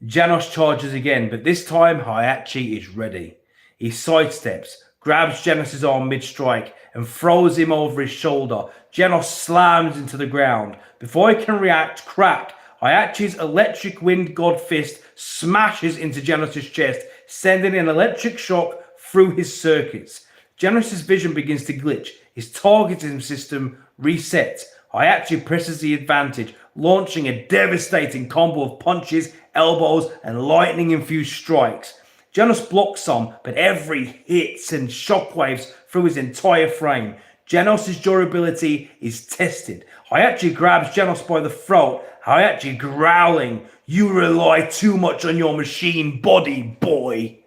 Genos charges again, but this time Hayachi is ready. He sidesteps, grabs Genos' arm mid-strike, and throws him over his shoulder. Genos slams into the ground. Before he can react, crack! Hayachi's electric wind god fist smashes into Genos' chest, sending an electric shock through his circuits. Genos' vision begins to glitch. His targeting system resets. Hayachi presses the advantage, launching a devastating combo of punches, elbows, and lightning-infused strikes. Genos blocks some, but every hit sends shockwaves through his entire frame. Genos' durability is tested. Hayachi grabs Genos by the throat, Hayachi growling, "You rely too much on your machine body, boy."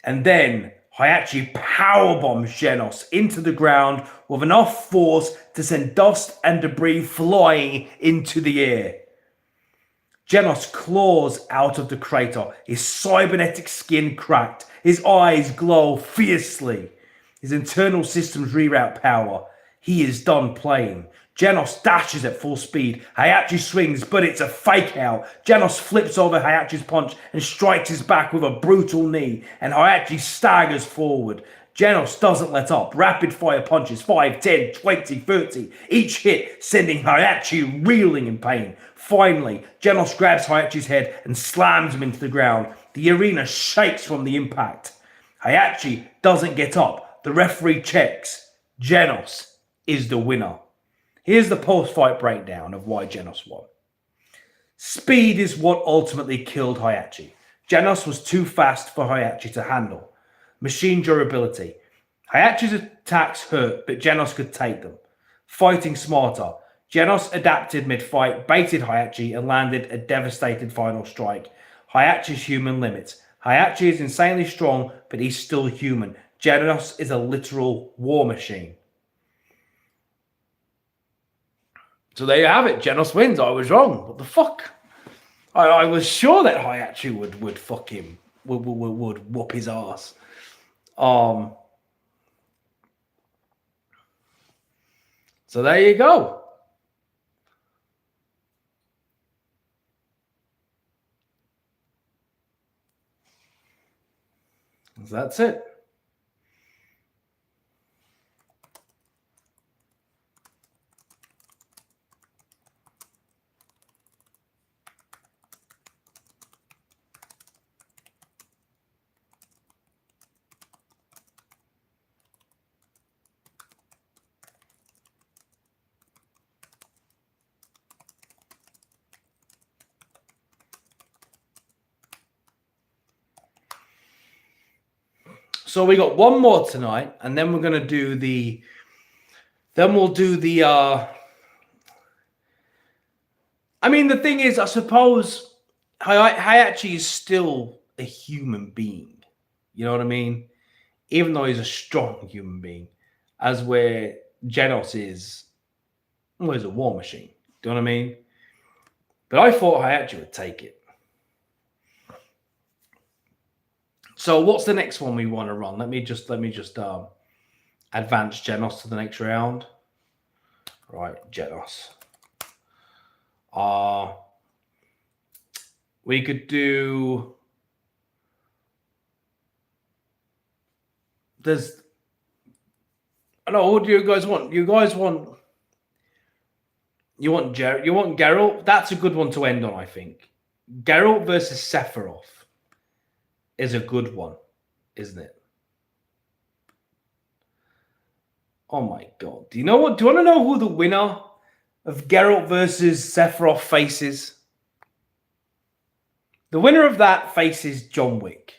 And then Hayachi powerbombs Genos into the ground with enough force to send dust and debris flying into the air. Genos claws out of the crater, his cybernetic skin cracked, his eyes glow fiercely. His internal systems reroute power. He is done playing. Genos dashes at full speed. Hayachi swings, but it's a fake out. Genos flips over Hayachi's punch and strikes his back with a brutal knee, and Hayachi staggers forward. Genos doesn't let up. Rapid fire punches, 5, 10, 20, 30. Each hit sending Hayachi reeling in pain. Finally, Genos grabs Hayachi's head and slams him into the ground. The arena shakes from the impact. Hayachi doesn't get up. The referee checks. Genos is the winner. Here's the post-fight breakdown of why Genos won. Speed is what ultimately killed Hayachi. Genos was too fast for Hayachi to handle. Machine durability. Hayachi's attacks hurt, but Genos could take them. Fighting smarter. Genos adapted mid-fight, baited Hayachi, and landed a devastating final strike. Hayachi's human limits. Hayachi is insanely strong, but he's still human. Genos is a literal war machine. So there you have it. Genos wins. I was wrong. What the fuck? I was sure that Hayachi would fuck him. Would whoop his ass. So there you go. That's it. So we got one more tonight, and then we're gonna do the. Then we'll do the. I mean, the thing is, I suppose Hayachi is still a human being. You know what I mean? Even though he's a strong human being, as where Genos is, well, he's a war machine. Do you know what I mean? But I thought Hayachi would take it. So what's the next one we want to run? Let me just advance Genos to the next round. Right, Genos. We could do. There's. I don't know. What do you guys want? You guys want. You want Geralt? That's a good one to end on, I think. Geralt versus Sephiroth is a good one, isn't it? Oh my god. Do you know what? Do you want to know who the winner of Geralt versus Sephiroth faces? The winner of that faces John Wick.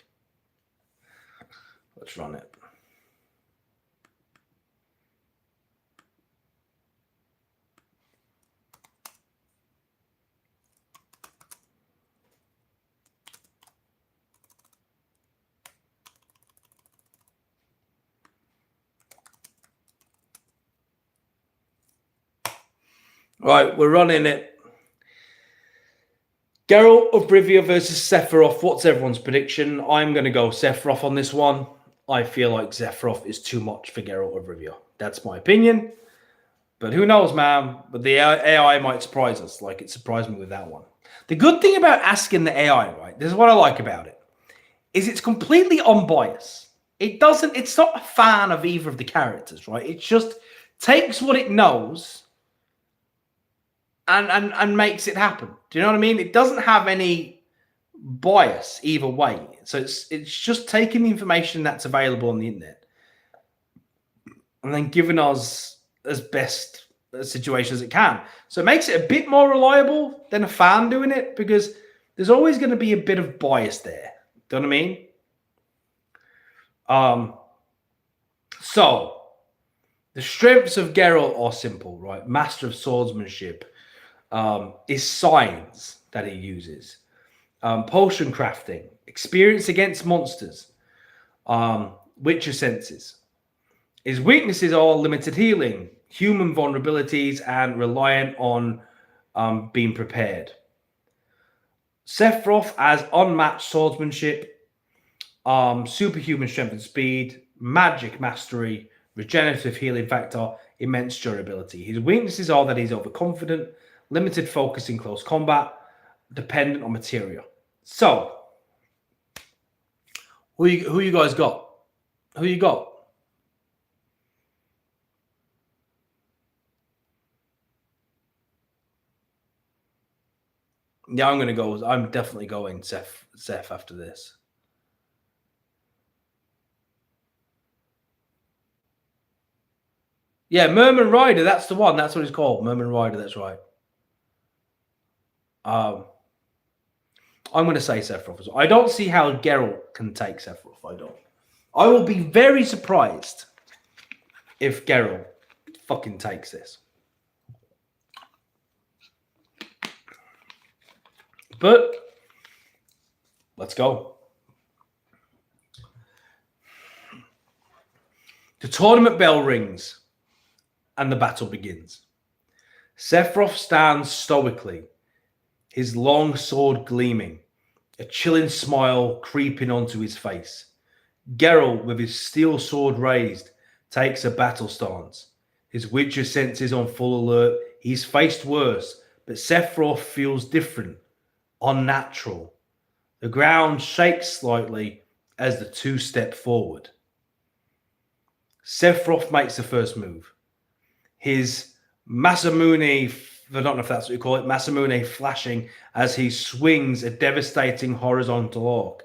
Let's run it. Right, we're running it. Geralt of Rivia versus Sephiroth. What's everyone's prediction? I'm going to go Sephiroth on this one. I feel like Sephiroth is too much for Geralt of Rivia. That's my opinion. But who knows, man? But the AI might surprise us, like it surprised me with that one. The good thing about asking the AI, right, this is what I like about it, is it's completely unbiased. It's not a fan of either of the characters, right? It just takes what it knows and makes it happen. Do you know what I mean? It doesn't have any bias either way. So it's just taking the information that's available on the internet and then giving us as best situation as it can. So it makes it a bit more reliable than a fan doing it, because there's always going to be a bit of bias there. Do you know what I mean? So the strengths of Geralt are simple, right? Master of swordsmanship, his signs that he uses, potion crafting, experience against monsters, Witcher senses. His weaknesses are limited healing, human vulnerabilities, and reliant on being prepared. Sephiroth has unmatched swordsmanship, superhuman strength and speed, magic mastery, regenerative healing factor, immense durability. His weaknesses are that he's overconfident, limited focus in close combat, dependent on materia. So, who you guys got? Who you got? Yeah, I'm definitely going Seth after this. Yeah, Merman Rider, that's the one. That's what it's called. Merman Rider, that's right. I'm going to say Sephiroth as well. I don't see how Geralt can take Sephiroth. I don't. I will be very surprised if Geralt fucking takes this. But let's go. The tournament bell rings and the battle begins. Sephiroth stands stoically, his long sword gleaming, a chilling smile creeping onto his face. Geralt, with his steel sword raised, takes a battle stance. His Witcher senses on full alert. He's faced worse, but Sephiroth feels different, unnatural. The ground shakes slightly as the two step forward. Sephiroth makes the first move. His Masamune, I don't know if that's what you call it, Masamune flashing as he swings a devastating horizontal arc.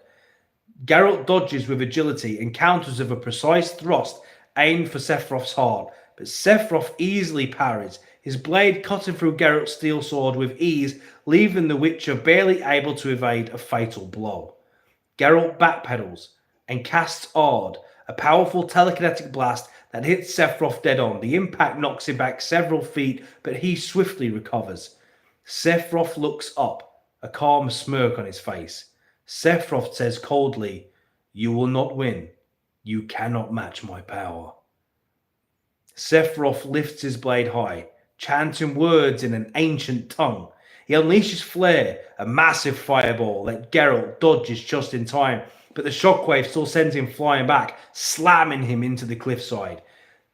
Geralt dodges with agility and counters with a precise thrust aimed for Sephiroth's heart, but Sephiroth easily parries, his blade cutting through Geralt's steel sword with ease, leaving the Witcher barely able to evade a fatal blow. Geralt backpedals and casts Ard, a powerful telekinetic blast that hits Sephiroth dead on. The impact knocks him back several feet, but he swiftly recovers. Sephiroth looks up, a calm smirk on his face. Sephiroth says coldly, "You will not win. You cannot match my power." Sephiroth lifts his blade high, chanting words in an ancient tongue. He unleashes Flare, a massive fireball that Geralt dodges just in time, but the shockwave still sends him flying back, slamming him into the cliffside.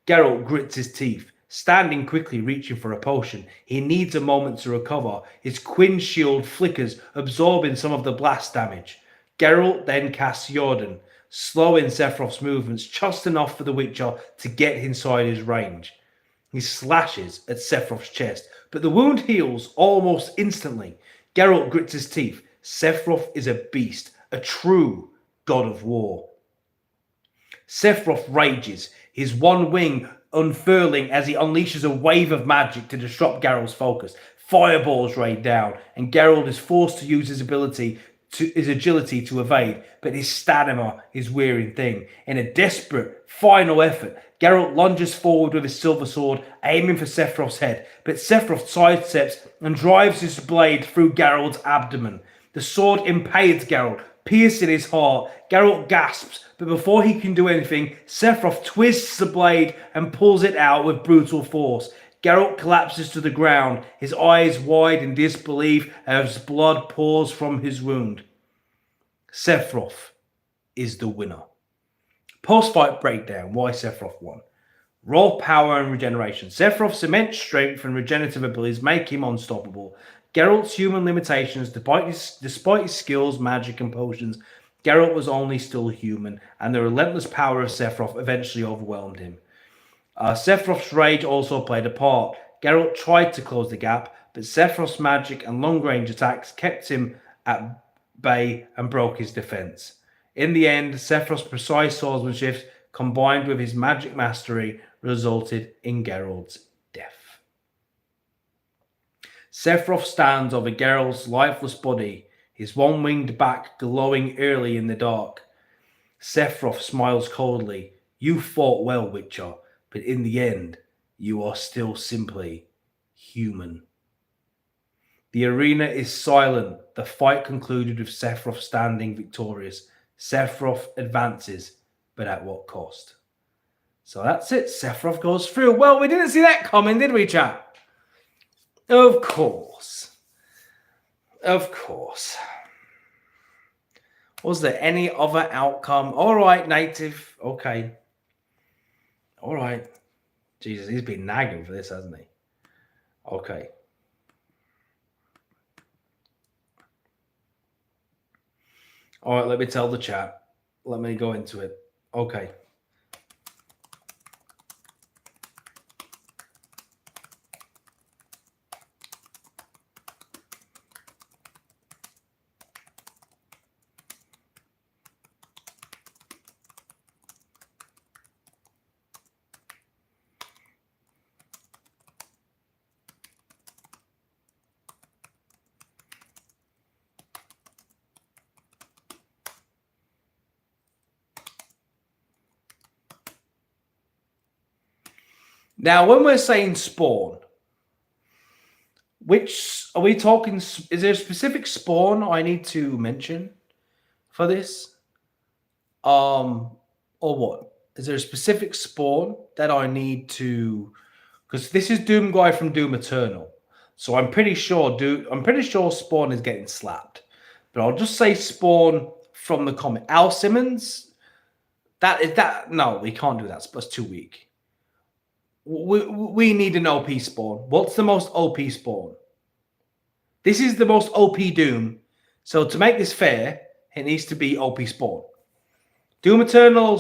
Geralt grits his teeth, standing quickly reaching for a potion. He needs a moment to recover. His Quinn shield flickers, absorbing some of the blast damage. Geralt then casts Jordan, slowing Sephiroth's movements just enough for the Witcher to get inside his range. He slashes at Sephiroth's chest, but the wound heals almost instantly. Geralt grits his teeth. Sephiroth is a beast, a true god of war. Sephiroth rages, his one wing unfurling as he unleashes a wave of magic to disrupt Geralt's focus. Fireballs rain down, and Geralt is forced to use his agility to evade, but his stamina is wearing thin. In a desperate final effort, Geralt lunges forward with his silver sword, aiming for Sephiroth's head, but Sephiroth sidesteps and drives his blade through Geralt's abdomen. The sword impales Geralt, piercing his heart. Geralt gasps, but before he can do anything, Sephiroth twists the blade and pulls it out with brutal force. Geralt collapses to the ground, his eyes wide in disbelief as blood pours from his wound. Sephiroth is the winner. Post-fight breakdown, why Sephiroth won. Raw power and regeneration. Sephiroth's immense strength and regenerative abilities make him unstoppable. Geralt's human limitations, despite his skills, magic, and potions, Geralt was only still human, and the relentless power of Sephiroth eventually overwhelmed him. Sephiroth's rage also played a part. Geralt tried to close the gap, but Sephiroth's magic and long-range attacks kept him at bay and broke his defense. In the end, Sephiroth's precise swordsmanship, combined with his magic mastery, resulted in Geralt's death. Sephiroth stands over Geralt's lifeless body, his one-winged back glowing early in the dark. Sephiroth smiles coldly. You fought well, Witcher, but in the end, you are still simply human. The arena is silent. The fight concluded with Sephiroth standing victorious. Sephiroth advances, but at what cost? So that's it. Sephiroth goes through. Well, we didn't see that coming, did we, chat? Of course. Of course. Was there any other outcome? All right, native. Okay. All right. Jesus, he's been nagging for this, hasn't he? Okay. All right, let me tell the chat. Let me go into it. Okay. Now, when we're saying spawn, which are we talking? Is there a specific spawn I need to mention for this? Or what? Is there a specific spawn that I need to? Because this is Doom Guy from Doom Eternal, so I'm pretty sure Spawn is getting slapped. But I'll just say Spawn from the comic. Al Simmons. That no, we can't do that. That's too weak. We need an OP spawn. What's the most OP spawn? This is the most OP Doom. So to make this fair, it needs to be OP spawn. Doom Eternal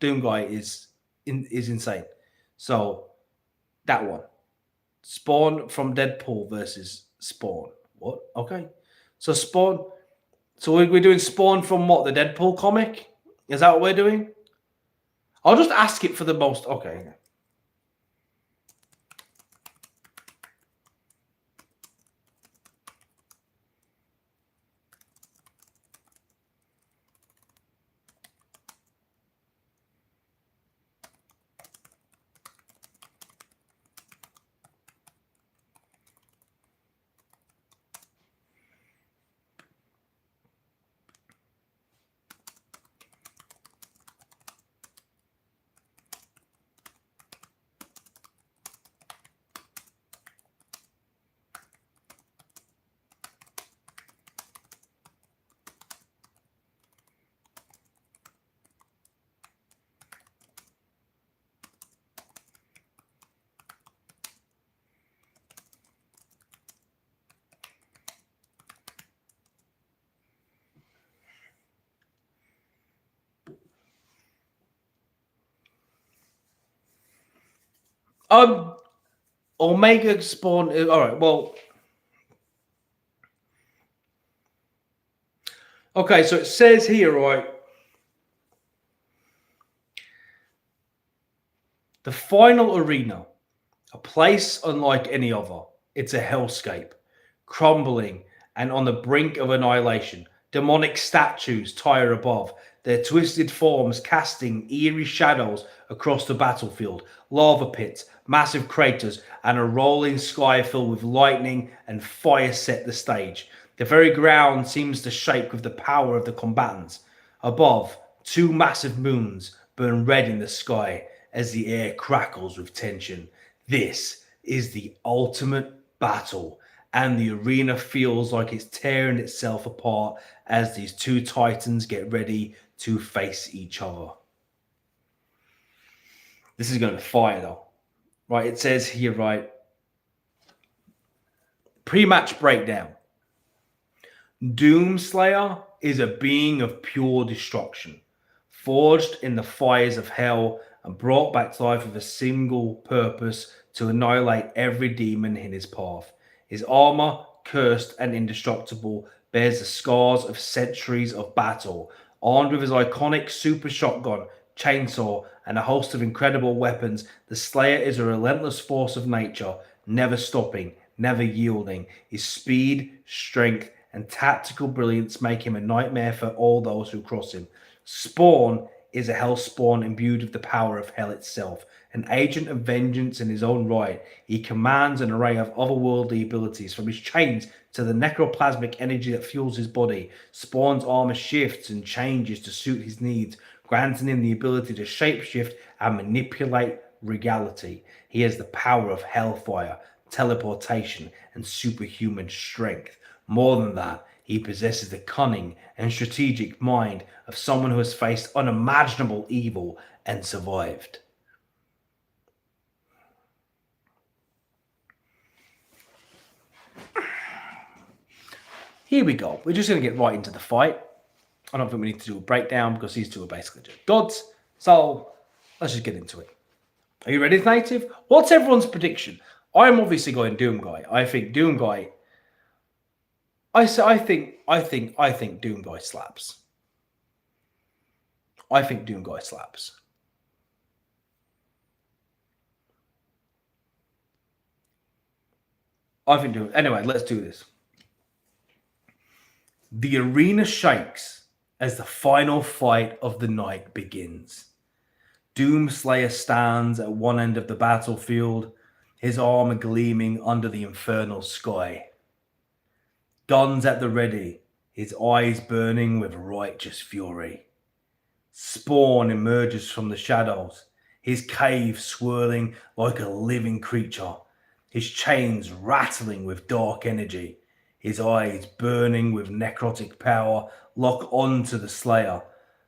Doom Guy is insane. So that one. Spawn from Deadpool versus Spawn. What? Okay. So Spawn. So we're doing Spawn from what? The Deadpool comic? Is that what we're doing? I'll just ask it for the most. Okay. Omega Spawn. All right. Well. Okay, so it says here, right? The final arena, a place unlike any other. It's a hellscape, crumbling and on the brink of annihilation. Demonic statues tire above, their twisted forms casting eerie shadows across the battlefield. Lava pits, massive craters, and a rolling sky filled with lightning and fire set the stage. The very ground seems to shake with the power of the combatants. Above, two massive moons burn red in the sky as the air crackles with tension. This is the ultimate battle, and the arena feels like it's tearing itself apart as these two titans get ready to face each other. This is going to be fire, though. Right, it says here, right, pre-match breakdown. Doomslayer is a being of pure destruction, forged in the fires of hell and brought back to life with a single purpose: to annihilate every demon in his path. His armor, cursed and indestructible, bears the scars of centuries of battle. Armed with his iconic super shotgun, chainsaw, and a host of incredible weapons, the Slayer is a relentless force of nature, never stopping, never yielding. His speed, strength, and tactical brilliance make him a nightmare for all those who cross him. Spawn is a hell spawn imbued with the power of hell itself, an agent of vengeance in his own right. He commands an array of otherworldly abilities, from his chains to the necroplasmic energy that fuels his body. Spawn's armor shifts and changes to suit his needs, granting him the ability to shapeshift and manipulate reality. He has the power of hellfire, teleportation, and superhuman strength. More than that, he possesses the cunning and strategic mind of someone who has faced unimaginable evil and survived. Here we go. We're just going to get right into the fight. I don't think we need to do a breakdown because these two are basically just gods. So let's just get into it. Are you ready, Native? What's everyone's prediction? I'm obviously going Doom Guy. I think Doom Guy. I think Doom Guy slaps. I think Doom Guy slaps. I think Doom. Anyway, let's do this. The arena shakes as the final fight of the night begins. Doomslayer stands at one end of the battlefield, his armor gleaming under the infernal sky. Guns at the ready, his eyes burning with righteous fury. Spawn emerges from the shadows, his cave swirling like a living creature, his chains rattling with dark energy, his eyes burning with necrotic power, lock on to the Slayer.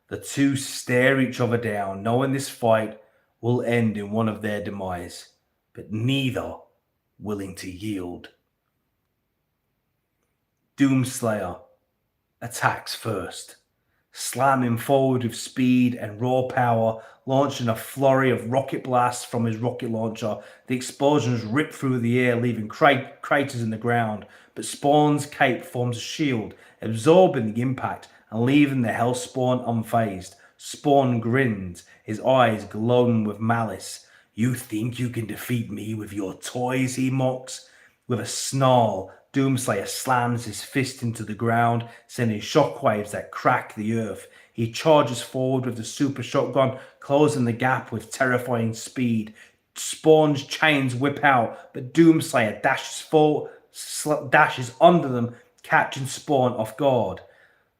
The two stare each other down, knowing this fight will end in one of their demise, but neither willing to yield. Doomslayer attacks first, slamming forward with speed and raw power, launching a flurry of rocket blasts from his rocket launcher. The explosions rip through the air, leaving craters in the ground, but Spawn's cape forms a shield, absorbing the impact and leaving the Hellspawn unfazed. Spawn grins, his eyes glowing with malice. You think you can defeat me with your toys, he mocks. With a snarl, Doomslayer slams his fist into the ground, sending shockwaves that crack the earth. He charges forward with the super shotgun, closing the gap with terrifying speed. Spawn's chains whip out, but Doomslayer dashes under them, catching Spawn off guard.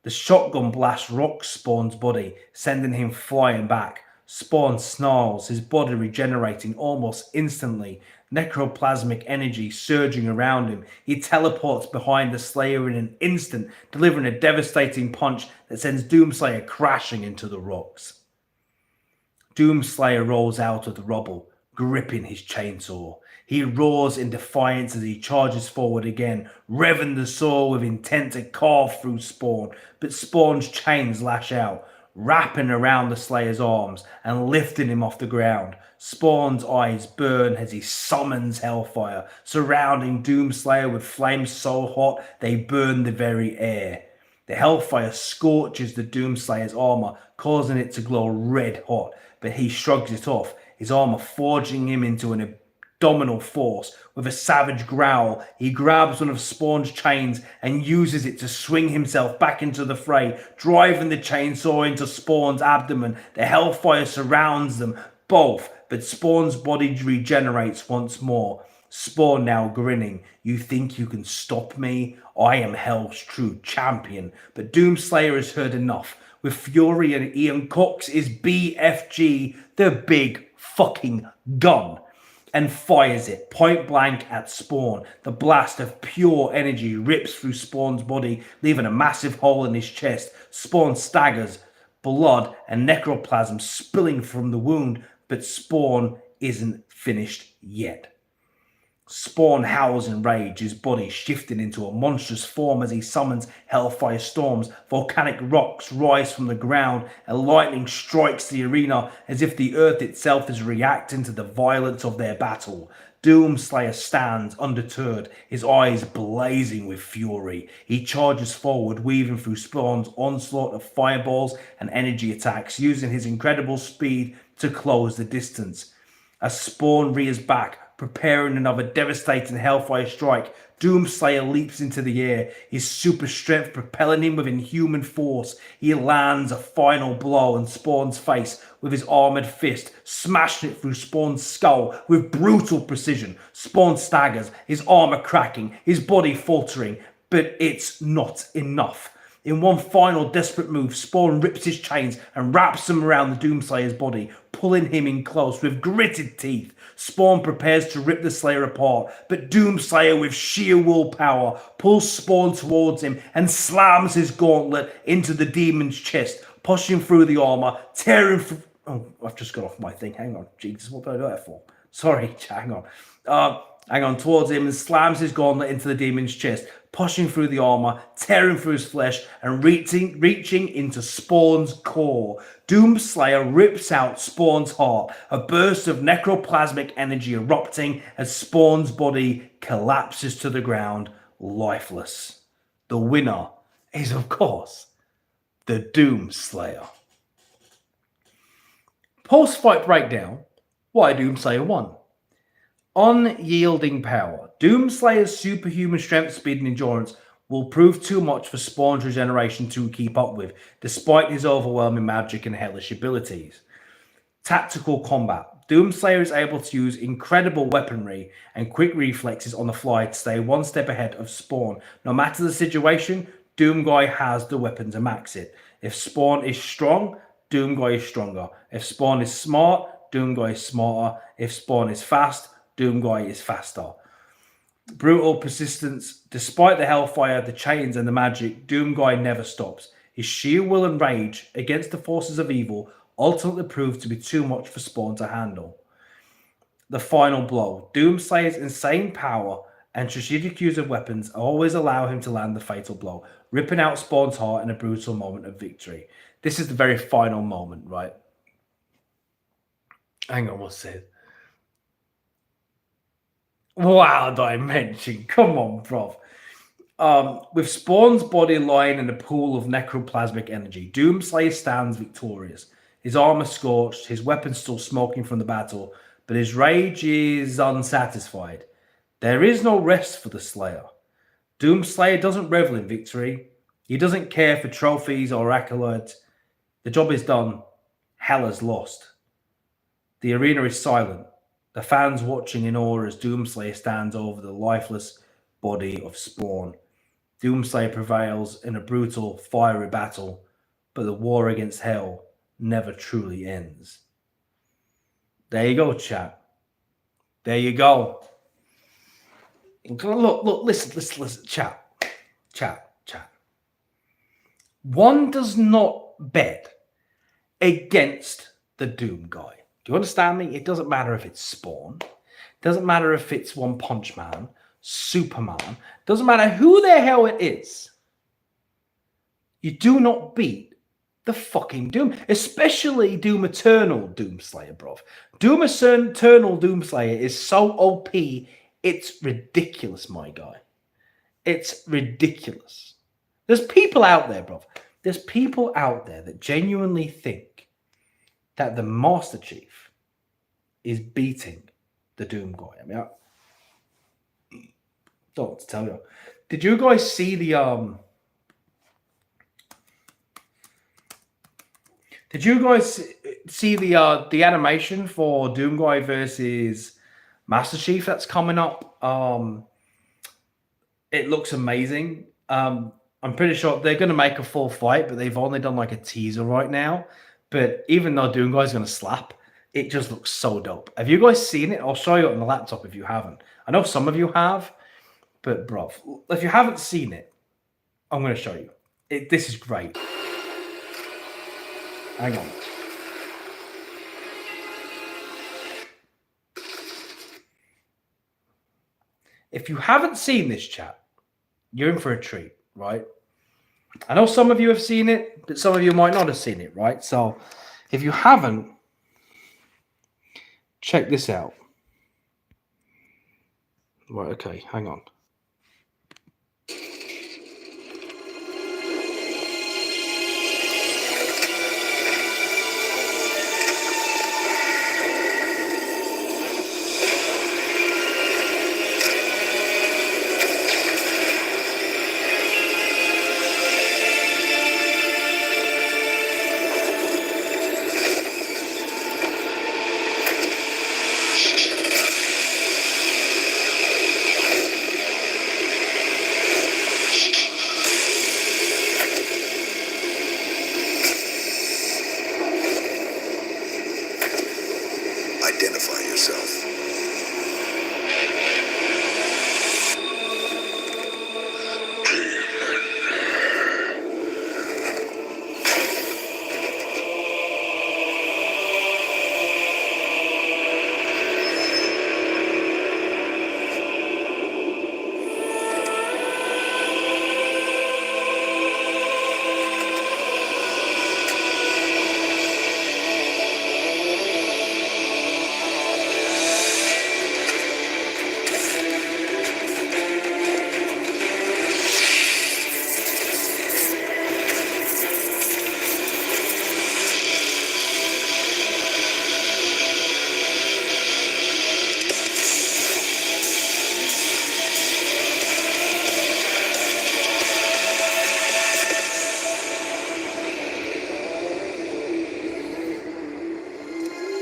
The shotgun blast rocks Spawn's body, sending him flying back. Spawn snarls, his body regenerating almost instantly, necroplasmic energy surging around him. He teleports behind the Slayer in an instant, delivering a devastating punch that sends Doomslayer crashing into the rocks. Doomslayer rolls out of the rubble, gripping his chainsaw. He roars in defiance as he charges forward again, revving the saw with intent to carve through Spawn, but Spawn's chains lash out, wrapping around the Slayer's arms and lifting him off the ground. Spawn's eyes burn as he summons Hellfire, surrounding Doomslayer with flames so hot they burn the very air. The Hellfire scorches the Doomslayer's armor, causing it to glow red hot, but he shrugs it off, his armor forging him into an abdominal force. With a savage growl, he grabs one of Spawn's chains and uses it to swing himself back into the fray, driving the chainsaw into Spawn's abdomen. The Hellfire surrounds them both, but Spawn's body regenerates once more. Spawn now grinning. You think you can stop me? I am Hell's true champion. But Doomslayer has heard enough. With fury and Ian Cox is BFG, the big fucking gun, and fires it point blank at Spawn. The blast of pure energy rips through Spawn's body, leaving a massive hole in his chest. Spawn staggers, blood and necroplasm spilling from the wound, but Spawn isn't finished yet. Spawn howls in rage, his body shifting into a monstrous form as he summons hellfire storms. Volcanic rocks rise from the ground and lightning strikes the arena as if the earth itself is reacting to the violence of their battle. Doomslayer stands undeterred, his eyes blazing with fury. He charges forward, weaving through Spawn's onslaught of fireballs and energy attacks, using his incredible speed to close the distance. As Spawn rears back, preparing another devastating Hellfire strike. Doomslayer leaps into the air, his super strength propelling him with inhuman force. He lands a final blow on Spawn's face with his armored fist, smashing it through Spawn's skull with brutal precision. Spawn staggers, his armor cracking, his body faltering, but it's not enough. In one final desperate move, Spawn rips his chains and wraps them around the Doomslayer's body, pulling him in close with gritted teeth. Spawn prepares to rip the Slayer apart, but Doomslayer, with sheer willpower, pulls Spawn towards him and slams his gauntlet into the demon's chest, pushing through the armor, tearing through... Oh, I've just got off my thing. Hang on. Jesus, what did I do that for? Sorry, hang on. Towards him and slams his gauntlet into the demon's chest, pushing through the armor, tearing through his flesh, and reaching into Spawn's core. Doomslayer rips out Spawn's heart, a burst of necroplasmic energy erupting as Spawn's body collapses to the ground, lifeless. The winner is, of course, the Doomslayer. Post-fight breakdown, why Doomslayer won. Unyielding power. Doomslayer's superhuman strength, speed, and endurance will prove too much for Spawn's regeneration to keep up with, despite his overwhelming magic and hellish abilities. Tactical combat. Doomslayer is able to use incredible weaponry and quick reflexes on the fly to stay one step ahead of Spawn. No matter the situation, Doomguy has the weapon to max it. If Spawn is strong, Doomguy is stronger. If Spawn is smart, Doomguy is smarter. If Spawn is fast, Doomguy is faster. Brutal persistence. Despite the hellfire, the chains, and the magic, Doomguy never stops. His sheer will and rage against the forces of evil ultimately proved to be too much for Spawn to handle. The final blow. Doomslayer's insane power and strategic use of weapons always allow him to land the fatal blow, ripping out Spawn's heart in a brutal moment of victory. This is the very final moment, right? Hang on, what's it? Wow, dimension. Come on, bro. With Spawn's body lying in a pool of necroplasmic energy, Doomslayer stands victorious. His armor scorched, his weapon still smoking from the battle, but his rage is unsatisfied. There is no rest for the Slayer. Doomslayer doesn't revel in victory. He doesn't care for trophies or accolades. The job is done. Hell has lost. The arena is silent. The fans watching in awe as Doomslayer stands over the lifeless body of Spawn. Doomslayer prevails in a brutal, fiery battle, but the war against hell never truly ends. There you go, chat. There you go. Look, listen, chat. One does not bet against the Doom guy. Do you understand me? It doesn't matter if it's Spawn. It doesn't matter if it's One Punch Man, Superman. It doesn't matter who the hell it is. You do not beat the fucking Doom. Especially Doom Eternal Doomslayer, bro. Doom Eternal Doomslayer is so OP, it's ridiculous, my guy. It's ridiculous. There's people out there, bro. There's people out there that genuinely think that the Master Chief is beating the Doom guy. I mean, I don't know what to tell you. Did you guys see the Did you guys see the animation for Doomguy versus Master Chief that's coming up? It looks amazing. I'm pretty sure they're going to make a full fight, but they've only done like a teaser right now. But even though Doomguy's going to slap, it just looks so dope. Have you guys seen it? I'll show you on the laptop if you haven't. I know some of you have, but bro, if you haven't seen it, I'm going to show you. This is great. Hang on. If you haven't seen this, chat, you're in for a treat, right? I know some of you have seen it, but some of you might not have seen it, right? So if you haven't, check this out. Right, okay, hang on.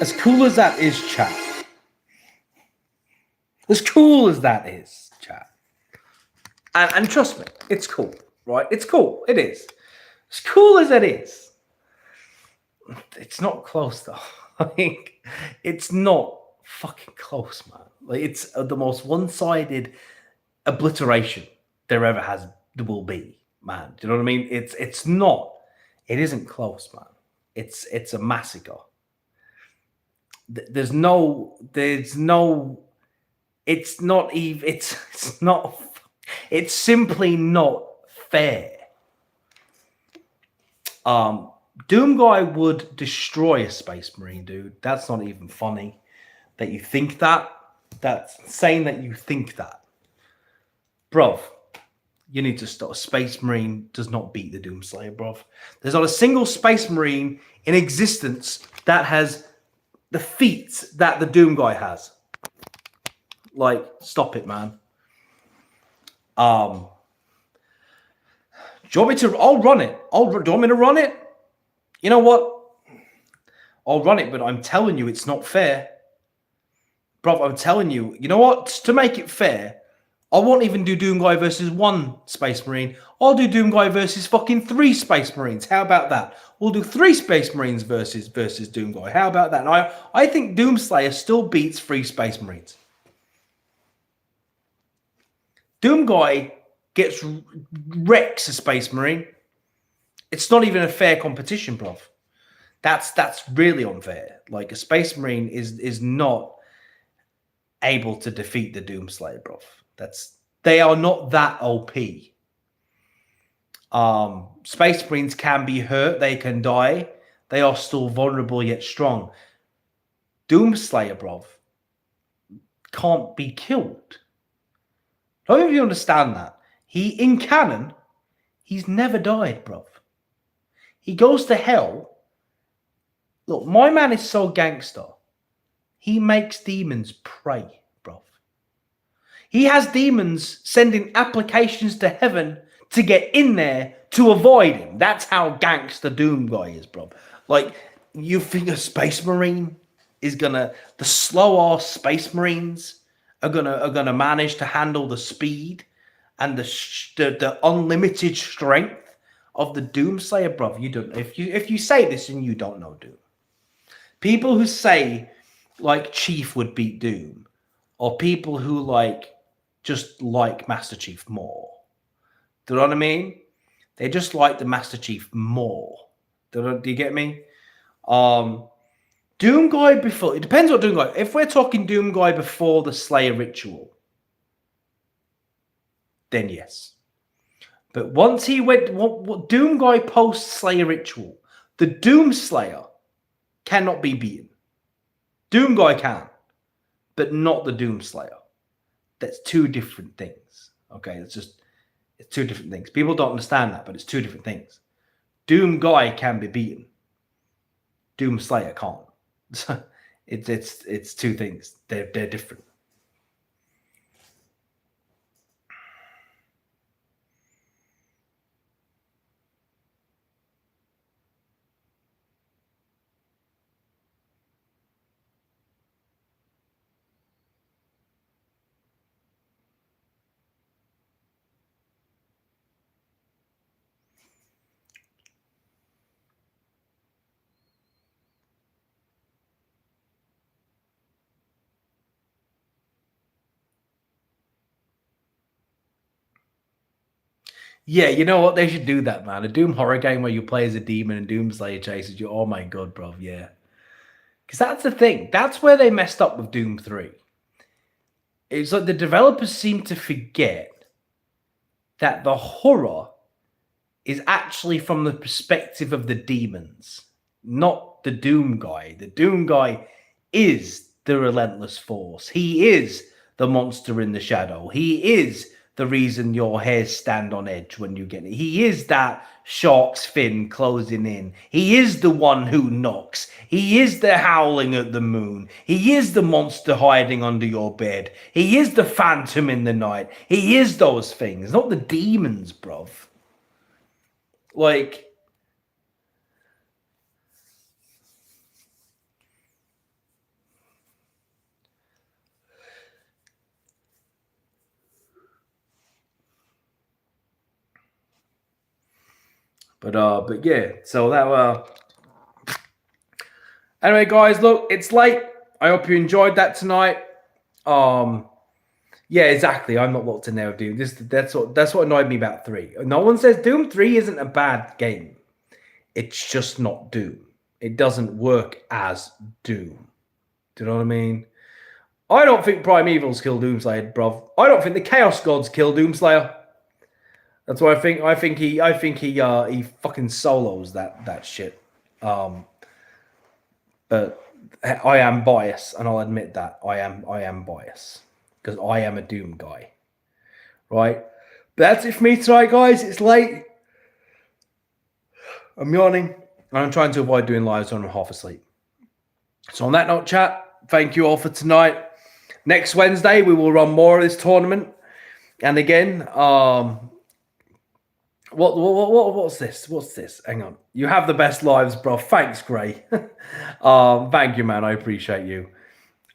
As cool as that is, chat. As cool as that is, chat. And trust me, it's cool, right? It's cool. It is. As cool as it is, it's not close though. Like, it's not fucking close, man. Like, it's the most one-sided obliteration there will be, man. Do you know what I mean? It's not. It isn't close, man. It's a massacre. There's no. It's not even. It's not. It's simply not fair. Doom Guy would destroy a Space Marine, dude. That's not even funny. That you think that. That's insane that you think that. Bruv, you need to stop. A Space Marine does not beat the Doomslayer, bruv. There's not a single Space Marine in existence that has the feats that the Doom Guy has. Like, stop it, man. Do you want me to? I'll run it. Do you want me to run it? You know what? I'll run it, but I'm telling you, it's not fair. Bruv, I'm telling you, you know what? To make it fair, I won't even do Doom Guy versus 1 Space Marine. I'll do Doom Guy versus fucking 3 Space Marines. How about that? We'll do 3 Space Marines versus Doom Guy. How about that? And I think Doomslayer still beats 3 Space Marines. Doom Guy wrecks a Space Marine. It's not even a fair competition, bruv. That's really unfair. Like, a Space Marine is not able to defeat the Doomslayer, bruv. They are not that OP. Space Marines can be hurt, they can die. They are still vulnerable yet strong. Doomslayer, bruv, can't be killed. I don't know if you understand that. In canon, he's never died, bruv. He goes to hell. Look, my man is so gangster. He makes demons pray, bruv. He has demons sending applications to heaven to get in there to avoid him. That's how gangster Doom Guy is, bruv. Like, you think a Space Marine is gonna... The slow-ass Space Marines are gonna manage to handle the speed and the unlimited strength of the Doomslayer, bruv. You don't. If you say this and you don't know Doom, people who say like Chief would beat Doom, or people who just like Master Chief more. Do you know what I mean? They just like the Master Chief more. Do you get me? Doom Guy before... It depends what Doom Guy... If we're talking Doom Guy before the Slayer ritual, then yes. But once he went... What Doom Guy post-Slayer ritual, the Doom Slayer cannot be beaten. Doom Guy can, but not the Doom Slayer. That's 2 different things. Okay, it's 2 different things. People don't understand that, but it's 2 different things. Doom Guy can be beaten. Doom Slayer can't. It's 2 things. They're different. Yeah, you know what? They should do that, man. A Doom horror game where you play as a demon and Doomslayer chases you. Oh my god, bro. Yeah. Because that's the thing. That's where they messed up with Doom 3. It's like the developers seem to forget that the horror is actually from the perspective of the demons, not the Doom Guy. The Doom Guy is the relentless force. He is the monster in the shadow. He is the reason your hairs stand on edge when you get it. He is that shark's fin closing in. He is the one who knocks. He is the howling at the moon. He is the monster hiding under your bed. He is the phantom in the night. He is those things, not the demons, bruv. Like, But yeah, so that anyway, guys, look, it's late. I hope you enjoyed that tonight. Yeah, exactly. I'm not locked in there with Doom. That's what annoyed me about 3. No one says Doom 3 isn't a bad game. It's just not Doom. It doesn't work as Doom. Do you know what I mean? I don't think Primeval's kill Doomslayer, bruv. I don't think the Chaos Gods kill Doomslayer. That's what I think. I think he fucking solos that shit. But I am biased, and I'll admit that I am biased because I am a Doom guy, right? But that's it for me tonight, guys. It's late. I'm yawning, and I'm trying to avoid doing lives when I'm half asleep. So on that note, chat, thank you all for tonight. Next Wednesday, we will run more of this tournament. And again, what's this? What's this? Hang on. You have the best lives, bro. Thanks, Gray. Thank you, man. I appreciate you.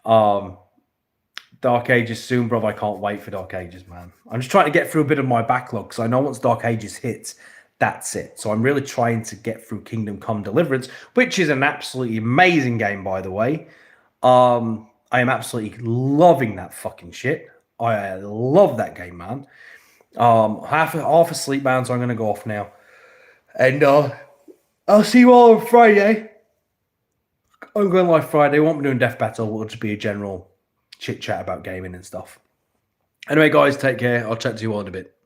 Dark Ages soon, bro. I can't wait for Dark Ages, man. I'm just trying to get through a bit of my backlog because I know once Dark Ages hits, that's it. So I'm really trying to get through Kingdom Come Deliverance, which is an absolutely amazing game, by the way. I am absolutely loving that fucking shit. I love that game, man. Half asleep, man, so I'm going to go off now. And I'll see you all on Friday. I'm going live Friday. Won't be doing Death Battle. It'll just be a general chit-chat about gaming and stuff. Anyway, guys, take care. I'll chat to you all in a bit.